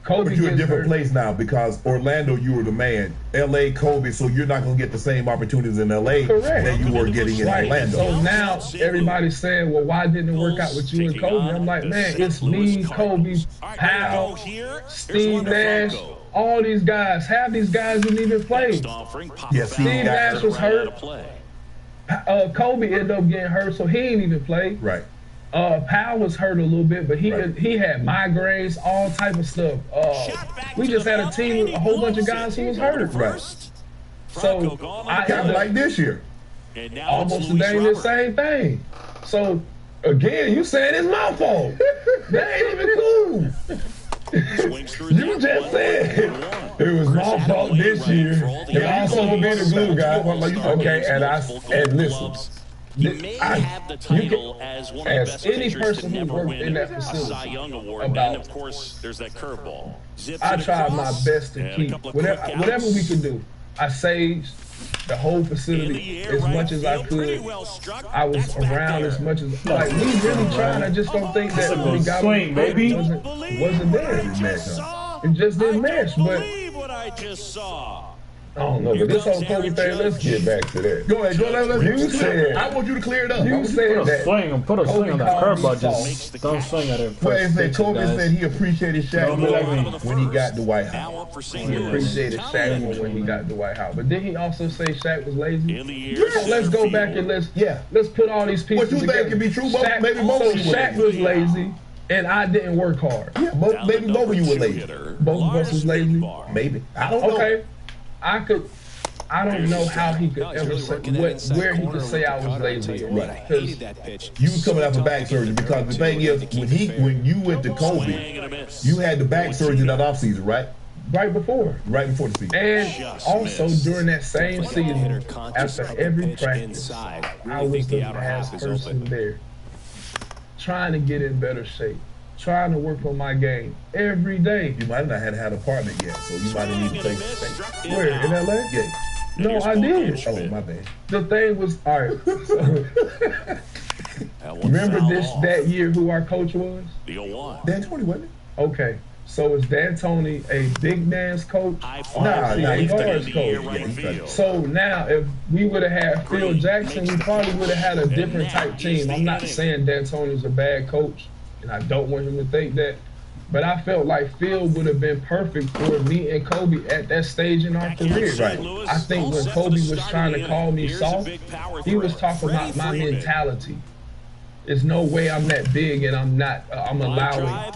Kobe, but you're in a different place now because Orlando, you were the man. LA, Kobe, so you're not going to get the same opportunities in LA that you were getting in Orlando. So now everybody's saying, well, why didn't it work out with you and Kobe? I'm like, man, it's me, Kobe, Powell, Steve Nash, all these guys. Half these guys didn't even play. Yeah, Steve Nash was hurt. Kobe ended up getting hurt, so he didn't even play. Right. Powell was hurt a little bit, but he had migraines, all type of stuff. We just had a team with a whole bunch of guys who was hurt. Right. So I kind of like this year. Almost the same thing. So again, you saying it's my fault. That ain't even cool. You just said it was my fault this year. And I also been a glue guy. Okay, and listen. You may have the title as one of the best any pitchers person to who never worked win in that a facility Cy Young Award. And then, of course, there's that curveball. I tried my best to keep whatever we could do. I saved the whole facility as much as I could. I was around as much as we really tried. I just don't think that we got swing, baby. Wasn't there. It just didn't mesh. But believe what I just saw. I don't know, but this whole Kobe thing, let's get back to that. Go ahead, You said, I want you to clear it up. You said that. Put a swing on that curveball. Just don't swing at it. Well, Kobe said he appreciated Shaq more when he got the White House. He appreciated Shaq more when he got the White House. But did he also say Shaq was lazy? Yeah. So let's go back and let's put all these pieces What you together. think can be true? Shaq, Maybe both of you Shaq was lazy, and I didn't work hard. Yeah, maybe both of you were lazy. Both of us was lazy. Maybe. I don't know. Okay, I don't know how he could ever say where he could say I was lazy. Right. Because you was coming out for back surgery because the thing is, when you went to Kobe, you had the back surgery that off season, right? right before the season. And also during that same season, after every practice, I was the last person there, trying to get in better shape, trying to work on my game every day. You might have not had an apartment yet, so you might have needed to take Where, in LA? Yeah. No, I did. Oh, my bad. The thing was, all right. Remember that year who our coach was? Dan Tony, wasn't it? Okay. So is Dan Tony a big man's coach? Nah, he's guards coach. So now, if we would have had Phil Jackson, we probably would have had a different type team. I'm not saying Dan Tony's a bad coach, and I don't want him to think that. But I felt like Phil would have been perfect for me and Kobe at that stage in our career. Right. I think when Kobe was trying to call me soft, he was talking about my mentality. There's no way I'm that big and I'm allowing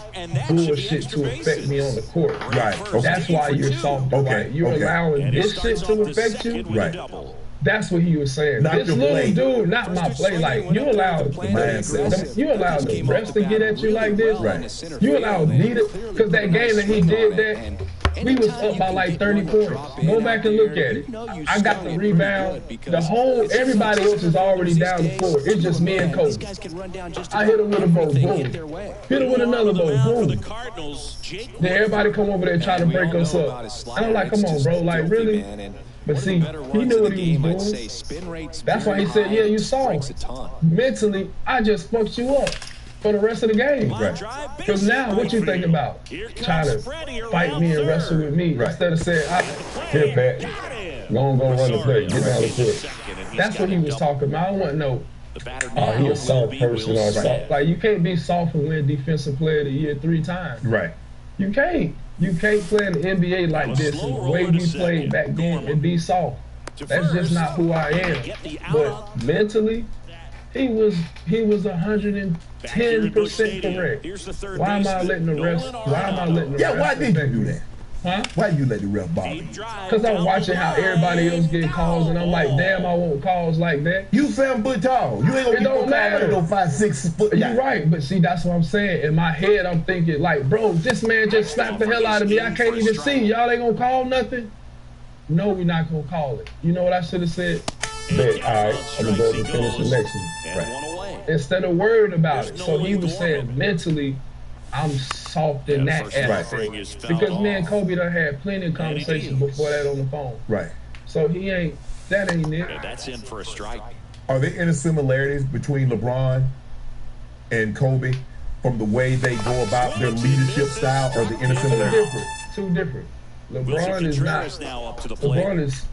bullshit to affect me on the court. Right. Okay. That's why you're soft. Okay. Right? You're allowing this shit to affect you. Right. That's what he was saying. Not this your little play. dude, not my play. Like, you allow the refs to get at you like this. Right. You allow me to, because that game that he did that, we was up by like 30 points. Go back and look at it. I got the rebound. Everybody else is already down the floor. It's just me and Kobe. I hit him with a bow, boom. Hit him with another bow, boom. Then everybody come over there and try to break us up. And I'm like, come on, bro, like, really? But see, he knew what he was doing. That's why he said, yeah, you saw. Mentally, I just fucked you up for the rest of the game. Right. Because now, what you think about? Trying to fight me and wrestle with me instead of saying, here, Pat, go run the play, get down the court. That's what he was talking about. I don't want no, he a soft person or soft. Like, you can't be soft and win Defensive Player of the Year 3 times. Right. You can't. You can't play in the NBA like this and the way we played back then and be soft. That's just not who I am. But mentally, he was 110% correct. Why am I letting the rest? Yeah, why did you do that? Huh? Why did you let the ref bother you? Because I'm watching how everybody else get calls, and I'm like, damn, I want calls like that. You 7 foot tall. You ain't gonna get no 5, 6 foot. You're right, but see, that's what I'm saying. In my head, I'm thinking, like, bro, this man just slapped the hell out of me. I can't even see. Y'all ain't gonna call nothing? No, we're not gonna call it. You know what I should have said? All right, I'm gonna go and finish the next one. Right. Instead of worried about it. So he was saying mentally, I'm soft in that aspect. Because me and Kobe done had plenty of conversations before that on the phone. Right. So that ain't it. That's in for a strike. Are there any similarities between LeBron and Kobe from the way they go about their leadership style, or the any similarities? Two different. LeBron is not. LeBron is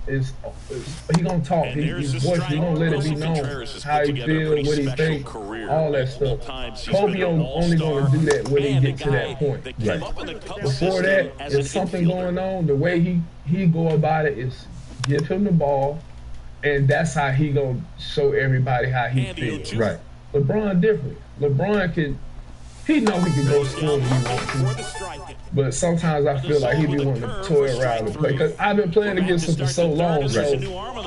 he gonna talk. His voice, he gonna let it be known how he feel, what he think, all that stuff. Kobe only gonna do that when he get to that point. Right. Before that, if something going on, the way he go about it is give him the ball, and that's how he gonna show everybody how he feels. Right. LeBron different. LeBron he know he can go score when he wants to. But sometimes I feel like he be wanting to toy around and play. Because I've been playing against him for so long. So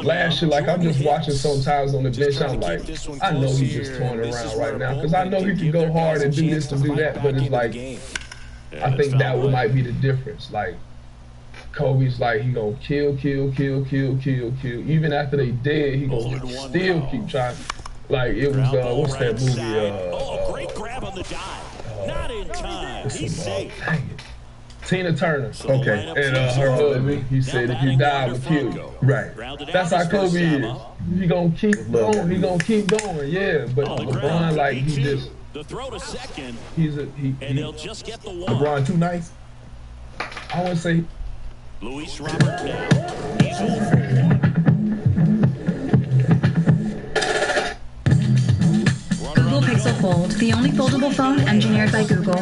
last year, like, I'm just watching sometimes on the bench. I'm like, I know he's just toying around right now. Because I know he can go hard and do this and do that. But it's like, I think that might be the difference. Like, Kobe's like, he gonna kill. Even after they dead, he gonna still keep trying. Like, it was, what's that movie? Great grab on the dive. Not in time. He's safe. Dang it. Tina Turner. Okay. And her husband, he said, if you die, I'm gonna kill you. Right. That's how Kobe is. He gonna keep going. He gonna keep going. Yeah. But LeBron, like, he just. The throw to second. And he'll just get the one. LeBron too nice? I wouldn't say. Luis Robert now. Pixel Fold. Google Pixel Fold, the only foldable phone engineered by Google.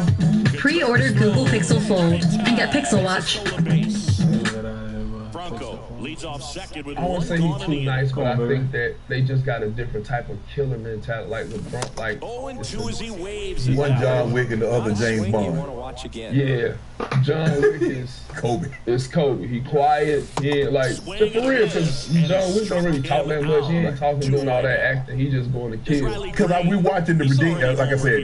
Pre-order Google Pixel Fold and get Pixel Watch. Franco leads off second with I won't one say gone he's in too the nice, but I baby. think that they just got a different type of killer mentality. Like LeBron, like 0-2 as he waves. One John Wick and the other James You want Bond. to watch again. yeah, John Wick is Kobe. It's Kobe. He quiet. He ain't like for real. Cause John Wick don't really talk that much. He ain't talking, doing all that acting. He just going to kill. Because we watching the Redeem, like I said,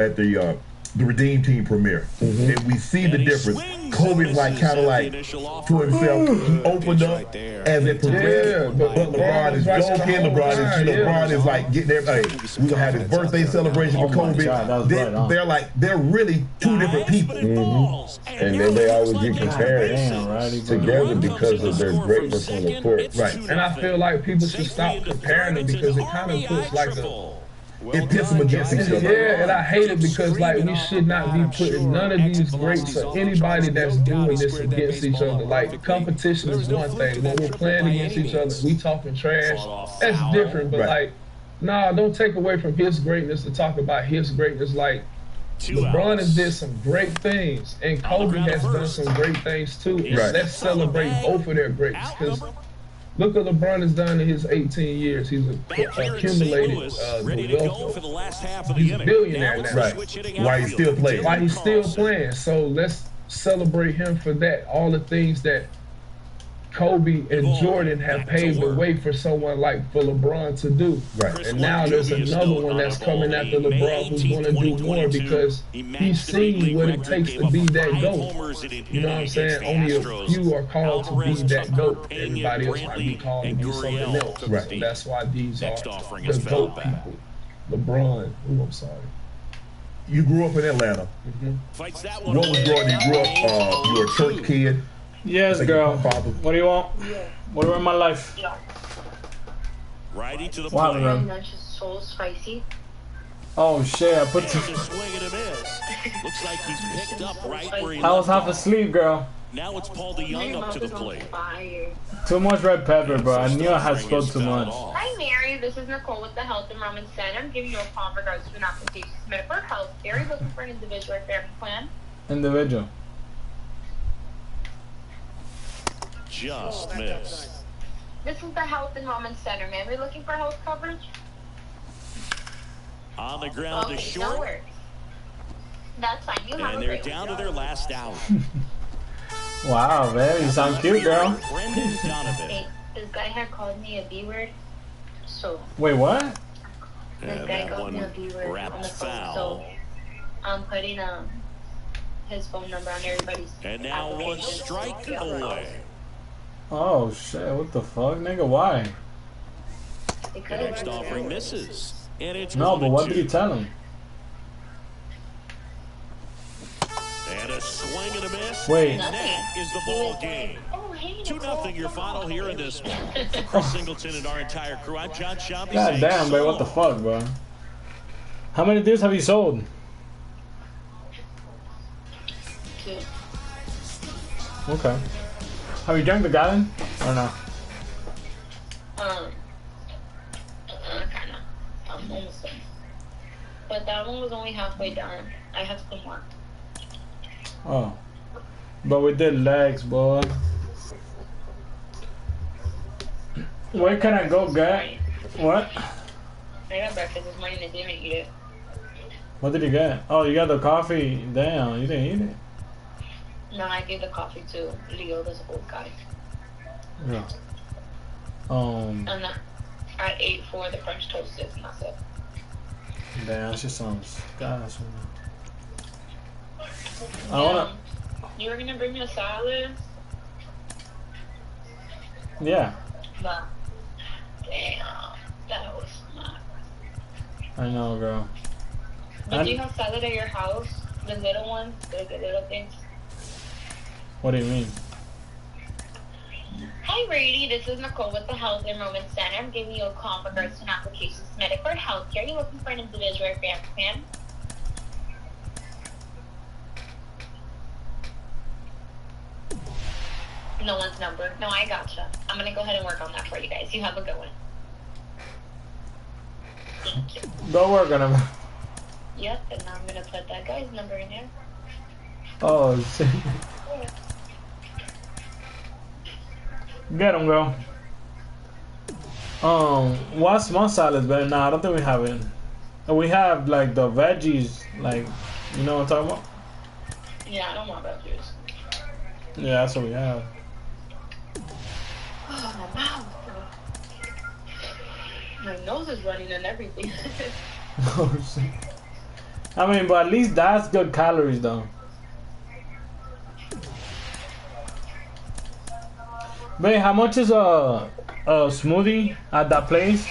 at the Redeem Team premiere, and we see the difference. Kobe's like kind of like to himself. He opened up as it progressed, but LeBron is joking. LeBron is like getting there. Hey, we gonna have his birthday celebration for Kobe. They're really two different people. And then they always get compared together because of their greatness on the court. Right. And I feel like people should stop comparing them because it kind of puts like It pits them against each other. Yeah, and I hate it because like we should not be putting none of these greats or anybody that's doing this against each other. Like competition is one thing. When we're playing against each other, we talking trash. That's different. But like, nah, don't take away from his greatness to talk about his greatness. Like LeBron has did some great things, and Kobe has done some great things too. And let's celebrate both of their greats because. Look what LeBron has done in his 18 years. He's accumulated the wealth. He's a billionaire now. Right. Why he's still playing. Why he's still playing. So let's celebrate him for that. All the things that Kobe and Jordan have paved the way for someone like for LeBron to do. Right. And now there's another one that's coming after LeBron who's going to do more because he's seen what it takes to be that GOAT. You know what I'm saying? Only a few are called to be that GOAT. Everybody else might be called to be something else. Right. So that's why these are the GOAT people. LeBron. Ooh, I'm sorry. You grew up in Atlanta. What was growing? You grew up, you were a church kid. Yes, girl. What do you want? What do you want in my life? Right into the Wow, man. That's just so spicy. Oh shit! I put Swing and a miss. Looks like he's picked up right where he I was left half off. asleep, girl. Now it's Paul DeYoung up to the plate. Too much red pepper, bro. I knew I had spilled too much. Hi, Mary. This is Nicole with the Health and Wellness Center. I'm giving you a call in regards to an application submitted for health care. You're looking for an individual or family plan. Individual. Just missed. This is the Health and Wellness Center, ma'am. We're looking for health coverage. On the ground is that short. works. That's fine. You have And a they're great down to one. their last out. Wow, man, you sound cute, girl. Brendan Donovan. Hey, this guy had called me a B-word, so Wait, what? this And guy that called me a one B-word on wrapped the phone, foul. so I'm putting his phone number on everybody's And now one application. strike Yeah. away. Oh shit! What the fuck, nigga? Why? Because Next offering misses. And it's No, but what 1-2. did you tell him? And a swing and a miss. Wait. And that is the ball game. Oh, hey, 2-0 your final here in this one. For Chris Singleton and our entire crew, I'm John Shambi. God saying damn, so babe, what the long. fuck, bro? How many deals have you sold? Two. Okay. Have you drank the gallon or no? Kinda. I'm almost done. But that one was only halfway done. I have some more. Oh. But we did legs, boy. Where can I go get? What? I got breakfast this morning. I didn't eat it. What did you get? Oh, you got the coffee. Damn, you didn't eat it. No, I gave the coffee to Leo, this old guy. Yeah. And I ate for the French toasted, and that's it. Damn, she sounds gosh. I wanna. You were gonna bring me a salad, Yeah, but damn, that was not. I know, girl. But do you have salad at your house? The little ones, the little things. What do you mean? Hi, Brady. This is Nicole with the Health Enrollment Center. I'm giving you a call in regards to an application submitted for healthcare. Are you looking for an individual or family plan? no one's number. No, I gotcha. I'm gonna go ahead and work on that for you guys. You have a good one. Thank you. Don't work on him. Yep, and now I'm gonna put that guy's number in there. Oh shit. Get him, girl. What's small salads, but nah, I don't think we have it. We have like the veggies, like, you know what I'm talking about? Yeah, I don't want veggies. Yeah, that's what we have. Oh, my mouth. My nose is running and everything. Oh shit. I mean, but at least that's good calories, though. Babe, how much is a smoothie at that place?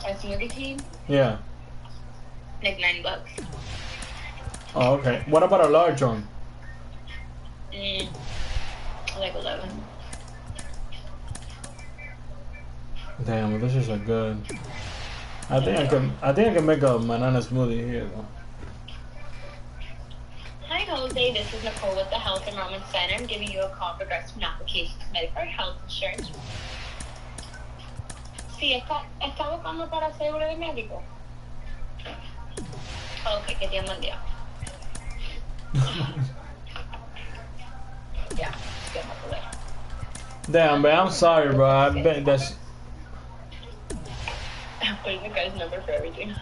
A smoothie team? Yeah. Like $9. Oh, okay. What about a large one? Like 11. Damn, this is a good. I think I can make a banana smoothie here though. Hi Jose, this is Nicole with the Health Enrollment Center. I'm giving you a call in regards to an application submitted for health insurance. Sí, está buscando para seguro de médico. Ok, que tenga buen día. Yeah, get my letter. Damn, man, I'm sorry, bro. I bet that's. I'm putting the guy's number for everything.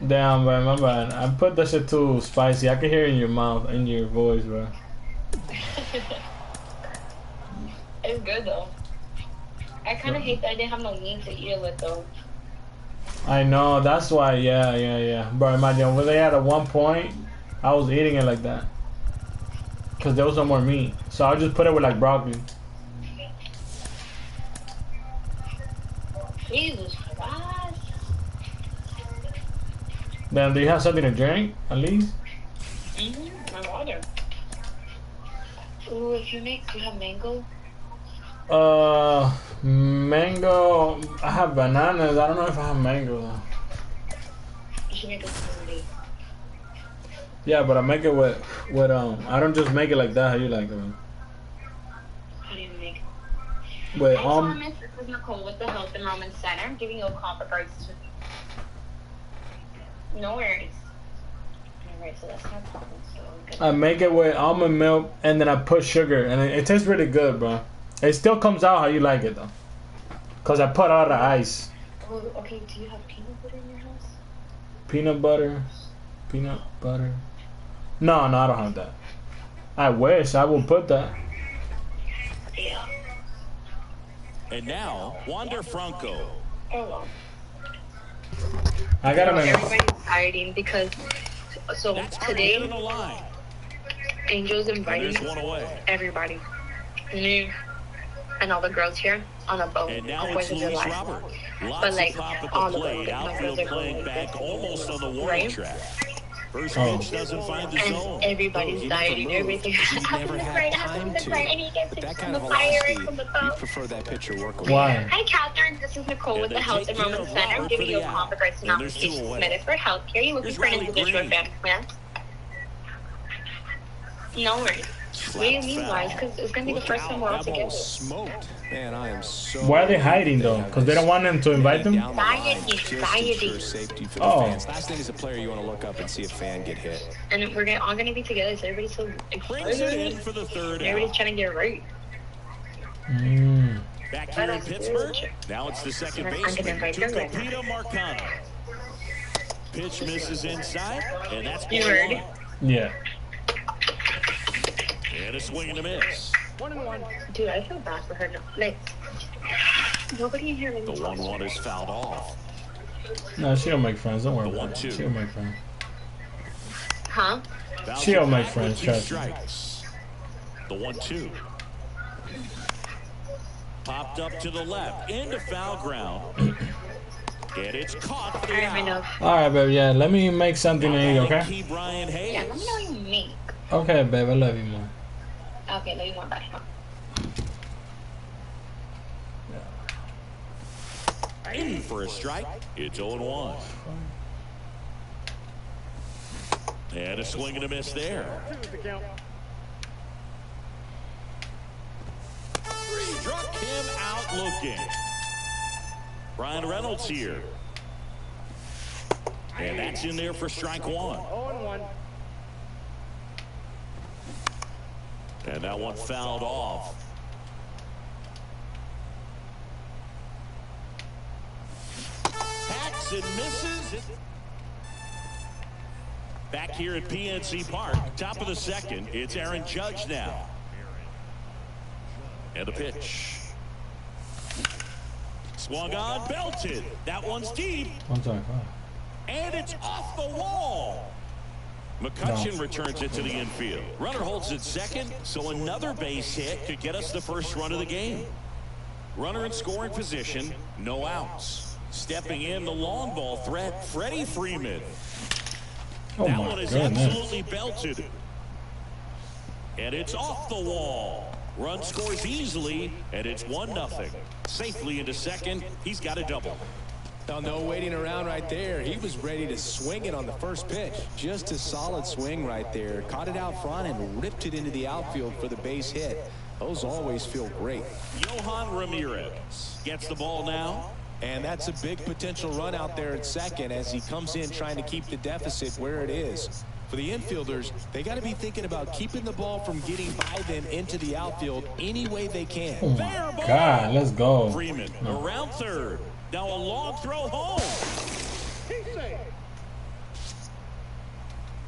Damn, man, my bad. I put that shit too spicy. I can hear it in your mouth, in your voice, bro. It's good though. I kind of hate that I didn't have no meat to eat it with though. I know, that's why, yeah. Bro, imagine, when they had at one point, I was eating it like that. Because there was no more meat. So I just put it with like broccoli. Jesus Christ. Damn, do you have something to drink, at least? My water. Ooh, if you have mango? Mango. I have bananas. I don't know if I have mango though. You should make a smoothie. Yeah, but I make it with I don't just make it like that. How you like it? How do you make it? Wait, Hi, Thomas. This is Nicole with the Health Enrollment Center. I'm giving you a call regards to. No worries. Alright, so that's no problem. So I make it with almond milk and then I put sugar and it tastes really good, bro. It still comes out how you like it though. Cause I put all the ice. Oh, okay. Do you have peanut butter in your house? Peanut butter. No, I don't have that. I wish I would put that. Yeah. And now, Wander Franco. Oh well. I gotta make. Everybody's hiding because today Angel's inviting everybody, me and all the girls here on a boat. And now Of it's course, Luis live. Robert. But like All on the boat, my outfield girls are playing going back almost on the warning right? track. First pitch doesn't find the And zone. everybody's dieting, everything. He's never had time to. But that kind of velocity, you prefer that pitcher work away. Why? Hi, Catherine. This is Nicole with the Health Enrollment Center. I'm giving you a call regards to an application submitted for healthcare. You looking for an individual family plan? No worries. What do you mean why? Because it's going to be the first time we're all together. Smoked. Man, I am so. Why are they hiding though? Because they don't want them to invite them? Society. Safety for the Oh. fans. Last thing as a player, you want to look up and see a fan get hit. And we're all going to be together, so everybody's so Brings it in excited. for the third Everybody's out. trying to get it right. Back here in Pittsburgh. Now it's the second baseman, Tucupita Marcano. Pitch misses inside, and that's You ball heard? one. Yeah. And a swing and a miss. 1-1. Dude, I feel bad for her. No, like, nobody in here really The talks. 1-1 is fouled off. No, she don't make friends. Don't worry The about it. 1-2. She don't make friends. Huh? She don't make Back friends, with two trust me. strikes. The 1-2. Popped up to the left, into foul ground. And it's caught for the Alright, I know. out. Alright, babe, yeah. Let me make something to eat, okay? Key Brian Hayes. Yeah, let me know what you make. Okay, babe, I love you more. Okay, love you more. Bye. In for a strike. It's 0-1. And a swing and a miss there. Struck him out looking. Brian Reynolds here. And that's in there for strike one. 0-1. And that one fouled off. Hacks and misses. Back here at PNC Park, top of the second, it's Aaron Judge now. And the pitch. Swung on, belted. That one's deep. 125. And it's off the wall. McCutcheon returns it to the infield. Runner holds it second, so another base hit could get us the first run of the game. Runner in scoring position, no outs. Stepping in, the long ball threat, Freddie Freeman. That one is absolutely belted. And it's off the wall. Run scores easily, and it's 1-0. Safely into second. He's got a double. Now, no waiting around right there. He was ready to swing it on the first pitch. Just a solid swing right there. Caught it out front and ripped it into the outfield for the base hit. Those always feel great. Yohan Ramirez gets the ball now. And that's a big potential run out there at second as he comes in trying to keep the deficit where it is. For the infielders, they got to be thinking about keeping the ball from getting by them into the outfield any way they can. Oh my God, let's go. Freeman around third. Now a long throw home.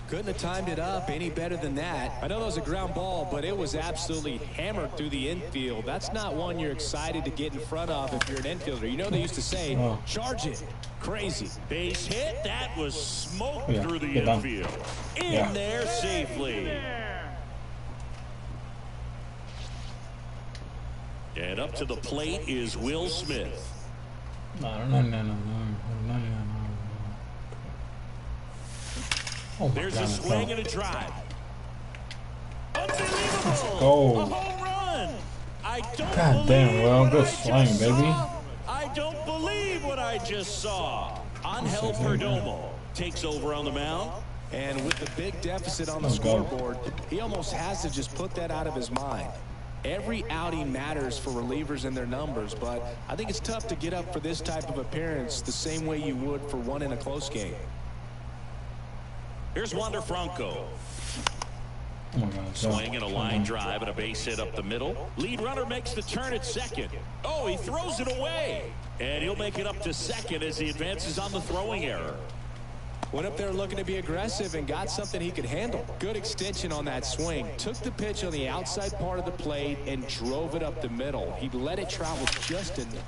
Couldn't have timed it up any better than that. I know that was a ground ball, but it was absolutely hammered through the infield. That's not one you're excited to get in front of if you're an infielder. You know they used to say, charge it. Crazy. Base hit. That was smoked through the infield. In there safely. And up to the plate is Will Smith. No. Oh, there's a swing and a drive. Unbelievable. Let's go. A home run. I don't God damn, well, good swing, baby. I don't believe what I just saw. Angel Perdomo takes over on the mound. And with the big deficit on the scoreboard, he almost has to just put that out of his mind. Every outing matters for relievers and their numbers, but I think it's tough to get up for this type of appearance the same way you would for one in a close game. Here's Wander Franco. Oh my God. Swing and a line drive and a base hit up the middle. Lead runner makes the turn at second. Oh, he throws it away. And he'll make it up to second as he advances on the throwing error. Went up there looking to be aggressive and got something he could handle. Good extension on that swing. Took the pitch on the outside part of the plate and drove it up the middle. He let it travel just enough.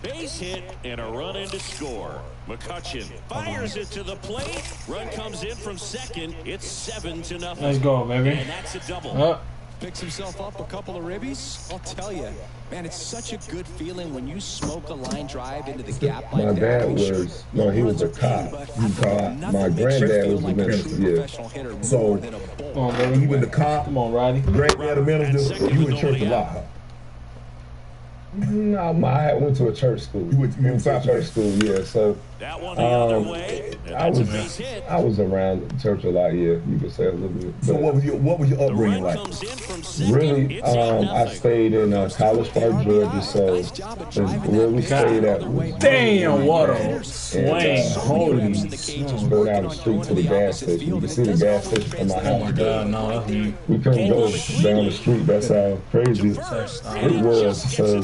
Base hit and a run in to score. McCutcheon fires it to the plate. Run comes in from second. It's 7-0. Let's go, baby. And that's a double. Picks himself up a couple of ribbies. I'll tell you, man, it's such a good feeling when you smoke a line drive into the gap like my that. dad was, no, he was a cop. My granddad was a minister. So, you went to cop. Come on, Roddy. Granddad a minister. You in church a lot. No, I went to a church school. You went to a church school, yeah. So that one the other way. I was around the church a lot, yeah. You could say a little bit. So what was your upbringing like? Really, I stayed in College Park, Georgia. So where we stayed at was damn, what a swing! Holy smokes! Go down the street to the gas station. You can see the gas station from my house. Oh my God, no, that's me. We couldn't go down the street. That's how crazy it was. So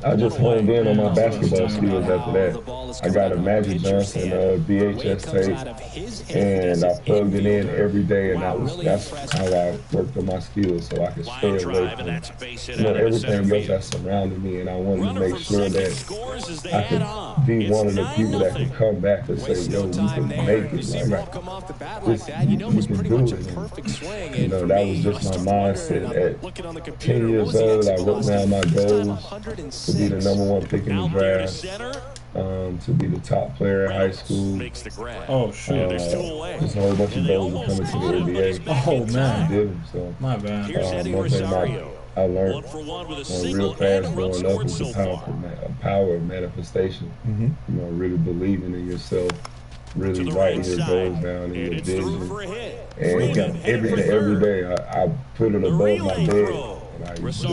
I just honed in on my basketball skills after that. I got a Magic Johnson VHS tape, and I plugged it in every day, and that's how I worked on my skills so I could stay away from everything else that surrounded me, and I wanted to make sure that I could be one of the people that could come back and say, yo, you can make it. Like, you can do it. You know, that was just my mindset. At 10 years old, I wrote down my goals to be the #1 pick in the draft, to be the top player in high school. Oh, shit. There's a whole bunch of goals coming to the NBA. Oh, man. I did them, so. My bad. One thing I learned real fast growing up was the power of manifestation. You know, really believing in yourself, really writing your goals down in your vision. And every day I put it above my bed. And I just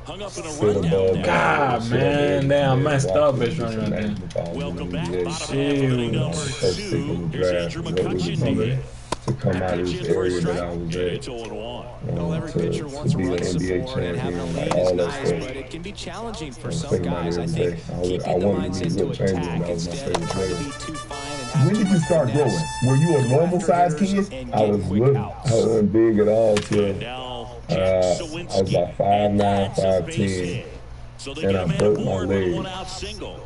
Hung up in a sit rundown above. now. God, man, damn, messed up, bitch, running right there. Welcome back. Bottom half of inning number First pick in the 2. Here's draft. Andrew What would McCutcheon it to be hit. to come out of Pitch this in for a area that strike. I was It's at? 0-1. Well, every pitcher wants To to be an run NBA support and have the champion, lead like is all that nice, stuff. but it can be challenging for I was some thinking about guys. it I every think day. I keeping the wanted to mindset be to Will Chamberlain. attack That was my instead of favorite trying to player. be too fine and have When too did you much start finesse. growing? Were you a Go normal after size hitters kid? and I get was quick little. outs. I wasn't big at all till And now I Jack was Sawinski. about 5'9", That's a base 5'10", hit. So they and get I a man broke my aboard with a leg. one-out single.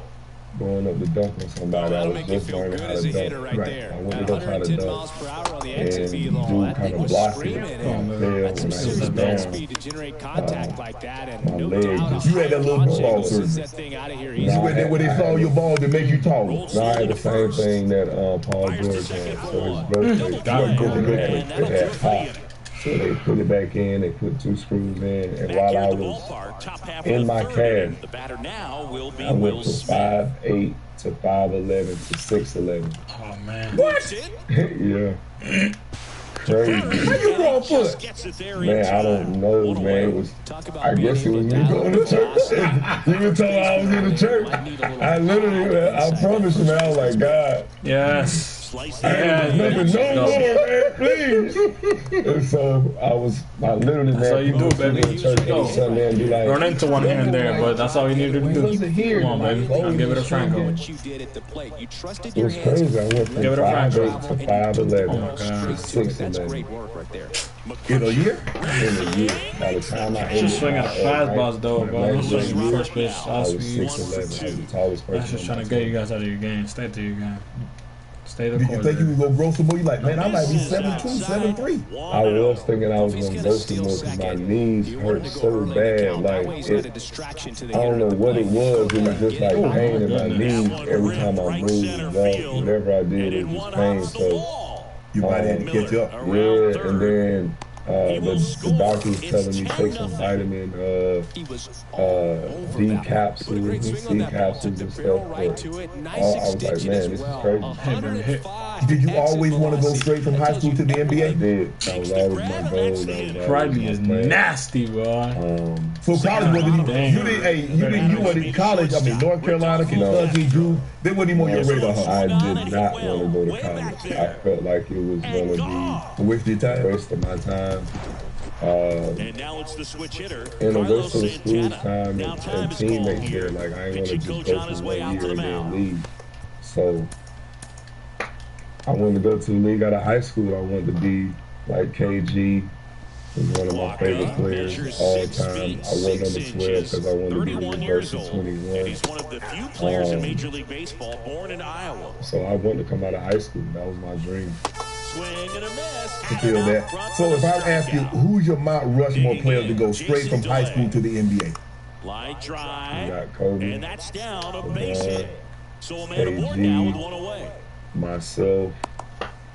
Going up to dunk on somebody. I That'll was make you just feel learning good how as to a hitter dunk. right Right. there. I went At to go try to 110 miles dunk. per hour on the exit And velo. dude That kind thing of was blocked screaming. it. And I fell that's some when I serious hit ball down. speed to generate contact like that. And My no leg doubt, just- a You had that higher little launch football angle sends surgery. that thing out of here No, easy. When they saw your ball to make you taller. No, I had the same thing that Paul George had. So his growth plate, Got a good it plate. had popped. So they put it back in. They put 2 screws in, and while I was in my cast, The batter now will be I went Will from Smith. 5'8" to 5'11" to 6'11". Oh, man. What? Yeah. Crazy. How you wrong foot? Gets it there in Man, I time. don't know, One man. away. It was, Talk about I being guess it able was to me dial going to up the church. velocity. You can tell I was in the church. I literally, I promise you, man, I was like, God, Yes. Slice I ain't Yeah, nothing yeah. no more, man, please. And so I literally, That's all man, you people do, come baby. to church Go. every Sunday and be like, Run into one here and there, but that's all you need to do. wasn't here. Come on, baby. I'll give it a Franco. What you did at the plate. You trusted It your was hands. crazy. I went from Give it a Franco. 5'8" to 5'11". Oh, my God. Straight to it. That's great work right there. In a year? In a year. By the time I Just ended swinging my, fastballs, though, bro. Don't regular swing year, first pitch. I I'll was speed. 6'11". I was the tallest person. That's just on trying my to get team. you guys out of your game. Stay to your game. Stay the Did course. you think you baby. was gonna grow some more? You like, man, I might be 7'2", 7'3". I was thinking I was going to go some more because my knees hurt so bad. Like, I don't know what it was. It was just like pain in my knees every time I moved, walked, whatever I did, it was pain. So, You might have to catch up. yeah, and then the doctor was telling me take some vitamin D capsules and C capsules and stuff. But I was like, man, this is crazy. Did you always want to go straight from high school to the I NBA? did. That was always my goal. That was Pride always me my is plan. nasty, bro. So college wasn't even, Damn. you didn't, hey, you went in college, I mean, North Carolina, Kentucky, Drew, they wasn't even on your radar, huh? I did not want to go to college. I felt like it was going to be A waste of your a time? waste of my time. And now it's the switch hitter. And a Carlos waste of the school's Santana. time Now and time is teammates called there. here. Like, I ain't want to Pitching just coach go on his for way 1 out to year the and then mound. leave. So I wanted to go to the league out of high school. I wanted to be like KG. Was one of my favorite players all time. I went number 12 because I wanted to be 31 the years first old. 21. And he's one of the few players in Major League Baseball born in Iowa. So I wanted to come out of high school. That was my dream. Swing and a miss. I feel that. So if I ask you, who's your Mount Rushmore player to go straight from high school to the NBA? Line We drive. got Kobe, And that's down a base LeBron, hit. So a man aboard now with one away. myself.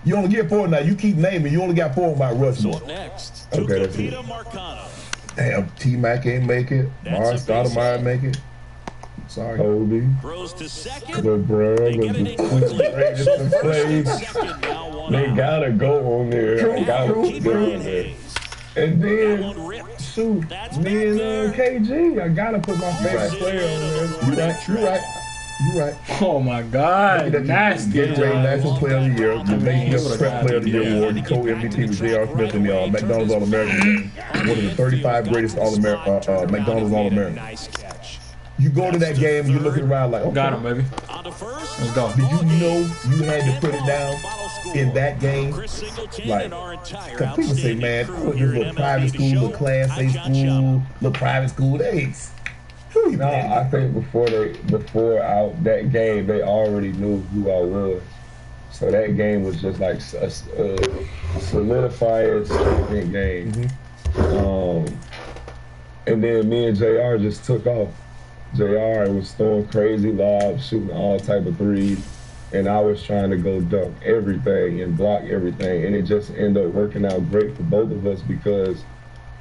You only get 4 now. You keep naming. You only got 4 on Mount So Rushmore. up next, Okay, that's it. Tucupita Marcano. Damn, T-Mac ain't make it. That's Mars a base Stoudemire hit. make it. Sorry. Kobe, Throws to second. LeBron They was get it the in two quickly. greatest So to first play. and second, now one They out. gotta go on there. True, I gotta true, put them true. on there. And That then, one ripped. shoot, That's me back and there. KG, I gotta put my favorite Right. player on there. You right. You right. You right. Oh my God, nasty. Gatorade National Player of the Year, the Man, Naismith Prep Player of the Year Award, the co-MVP with J.R. Smith in the McDonald's All-American game. One of the 35 greatest McDonald's All-American. Nice catch. You go to that game, you're looking around like, Got okay, him, baby. On to first. Let's go. did you know you had to put it down in that game? Chris Singleton Like, and our entire because people say, outstanding man, crew I went to here a at little MLB private school, The little Show. class A I've got school, little private school. Who you No, I think before out that game, they already knew who I was. So that game was just like a solidified statement game. And then me and JR just took off. JR was throwing crazy lobs, shooting all type of threes, and I was trying to go dunk everything and block everything, and it just ended up working out great for both of us because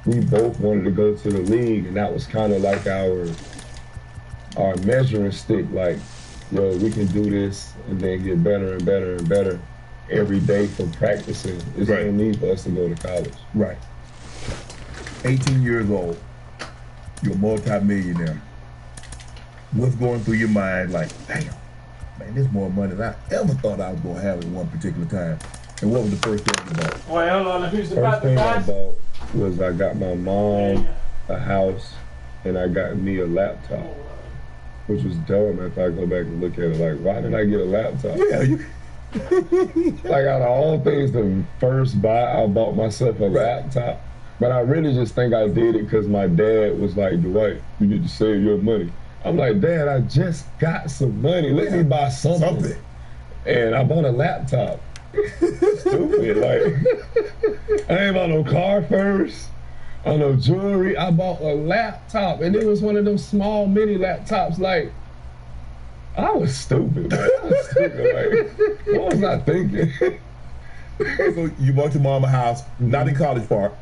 we both wanted to go to the league, and that was kind of like our measuring stick. Like, yo, we can do this and then get better and better and better every day from practicing. It's Right. no need for us to go to college. Right. 18 years old. You're a multi-millionaire. What's going through your mind like, damn, man, this is more money than I ever thought I was going to have at one particular time. And what was the first thing you bought? Wait, hold on. Who's the First thing I bought was I got my mom a house and I got me a laptop, which was dumb if I go back and look at it. Like, why did I get a laptop? Yeah, you. Like, out of all things to first buy, I bought myself a laptop. But I really just think I did it because my dad was like, Dwight, you need to save your money. I'm like, Dad, I just got some money. Let me buy something. And I bought a laptop. Stupid. Like, I ain't bought no car first, or no jewelry. I bought a laptop. And it was one of those small mini laptops. Like, I was stupid, man. I was stupid. Like, what was I thinking? So you bought your mom a house, not in College Park.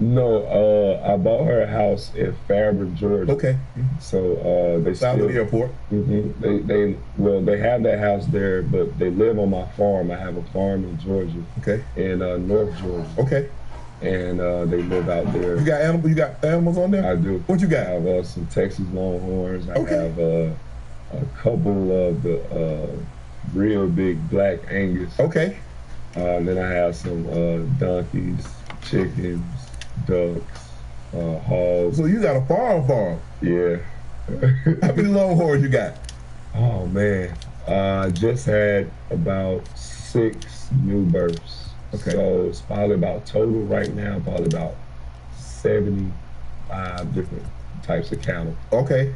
No, I bought her a house in Fairburn, Georgia. Okay. So they south of the airport. They have that house there, but they live on my farm. I have a farm in Georgia. Okay. In North Georgia. Okay. And they live out there. You got animals? You got animals on there? I do. What you got? I have some Texas Longhorns. I Okay. have a couple of the real big black Angus. Okay. Then I have some donkeys, chickens, ducks, hogs. So you got a farm. Yeah. How many Longhorns you got? Oh man, I just had about 6 new births. Okay. So it's probably about total right now, probably about 75 different types of cattle. Okay.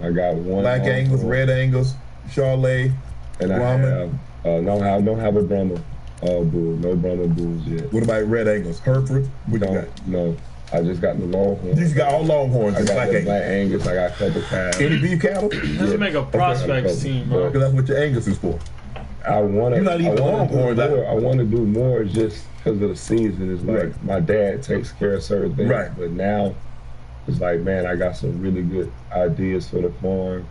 I got one Black Angus, Red Angus, Charolais, and Brahman. I don't have a Brahma bull, no Brahma bulls yet. What about Red Angus? Hereford? What you got? No, I just got the Longhorns. You just got all Longhorns and I got Black the Angus. Black Angus. I got a couple calves. Any beef cattle? Let's make a prospects team, bro. Because that's what your Angus is for. I want to. You're not even Longhorns. I want to do more just because of the season. It's like Right. my dad takes care of certain things, Right. but now it's like, man, I got some really good ideas for the farm.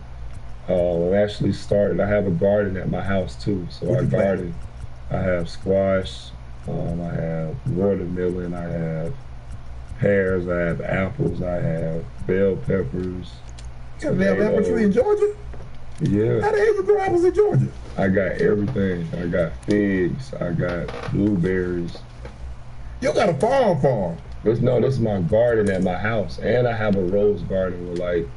I'm actually started. I have a garden at my house too, so What I you plant? garden. I have squash. I have watermelon. I have pears. I have apples. I have bell peppers. You got an apple tree in Georgia? Yeah. How the hell you grow apples in Georgia? I got everything. I got figs. I got blueberries. You got a farm. This is my garden at my house, and I have a rose garden with like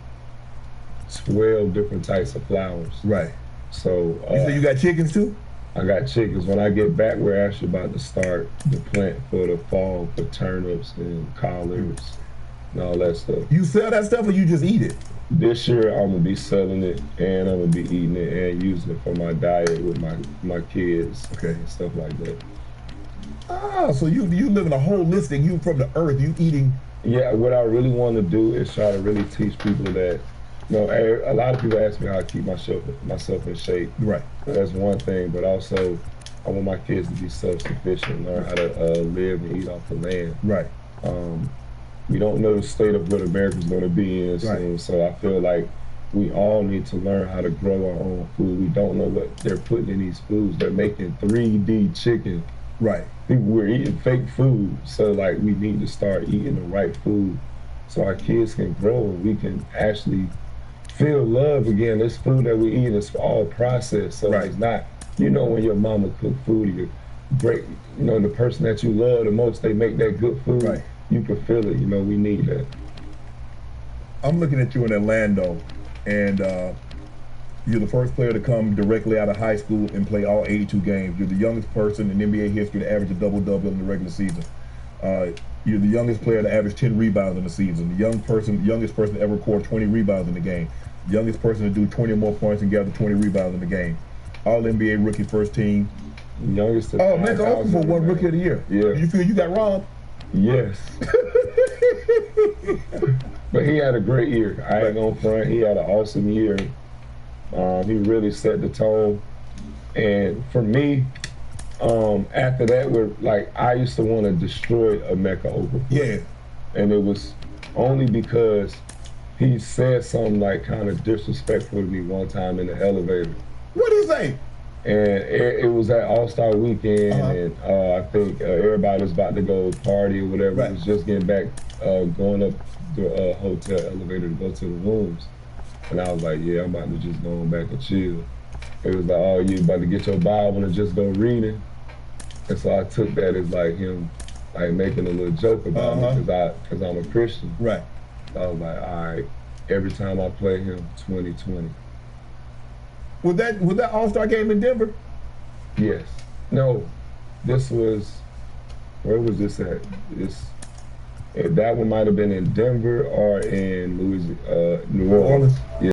12 different types of flowers. Right. So You say you got chickens too? I got chickens. When I get back, we're actually about to start the plant for the fall for turnips and collards and all that stuff. You sell that stuff or you just eat it? This year I'm gonna be selling it and I'm gonna be eating it and using it for my diet with my kids. Okay. And stuff like that. Ah, so you living a holistic, you from the earth, you eating. Yeah, what I really want to do is try to really teach people that, a lot of people ask me how I keep myself in shape. Right. That's one thing, but also I want my kids to be self-sufficient, learn how to live and eat off the land. Right. We don't know the state of what America's going to be in soon, so I feel like we all need to learn how to grow our own food. We don't know what they're putting in these foods. They're making 3D chicken. Right. We're eating fake food, so like we need to start eating the right food so our kids can grow and we can actually feel love again. This food that we eat is all processed, so it's not, when your mama cook food, you're great, the person that you love the most, they make that good food. Right. You can feel it, we need that. I'm looking at you in Orlando, and you're the first player to come directly out of high school and play all 82 games. You're the youngest person in NBA history to average a double-double in the regular season. You're the youngest player to average 10 rebounds in the season. The youngest person to ever record 20 rebounds in the game. The youngest person to do 20 or more points and gather 20 rebounds in the game. All NBA rookie first team. Youngest to Mecca Okafor won Rookie of the Year. Yeah. You feel you got robbed? Yes. But he had a great year. I ain't gonna front. He had an awesome year. He really set the tone. And for me, after that, I used to want to destroy a Mecca Okafor. Yeah. And it was only because he said something kind of disrespectful to me one time in the elevator. What did he say? And it was at All-Star Weekend, and I think everybody was about to go party or whatever. Right. It was just getting back, going up the hotel elevator to go to the rooms. And I was like, yeah, I'm about to just go on back and chill. It was like, oh, you about to get your Bible and just go reading. And so I took that as like him, like making a little joke about me because I'm a Christian. Right. So I was like, all right, every time I play him, 2020. Was that All-Star game in Denver? Yes. No, this was, where was this at? That one might have been in Denver or in New Orleans. Yeah.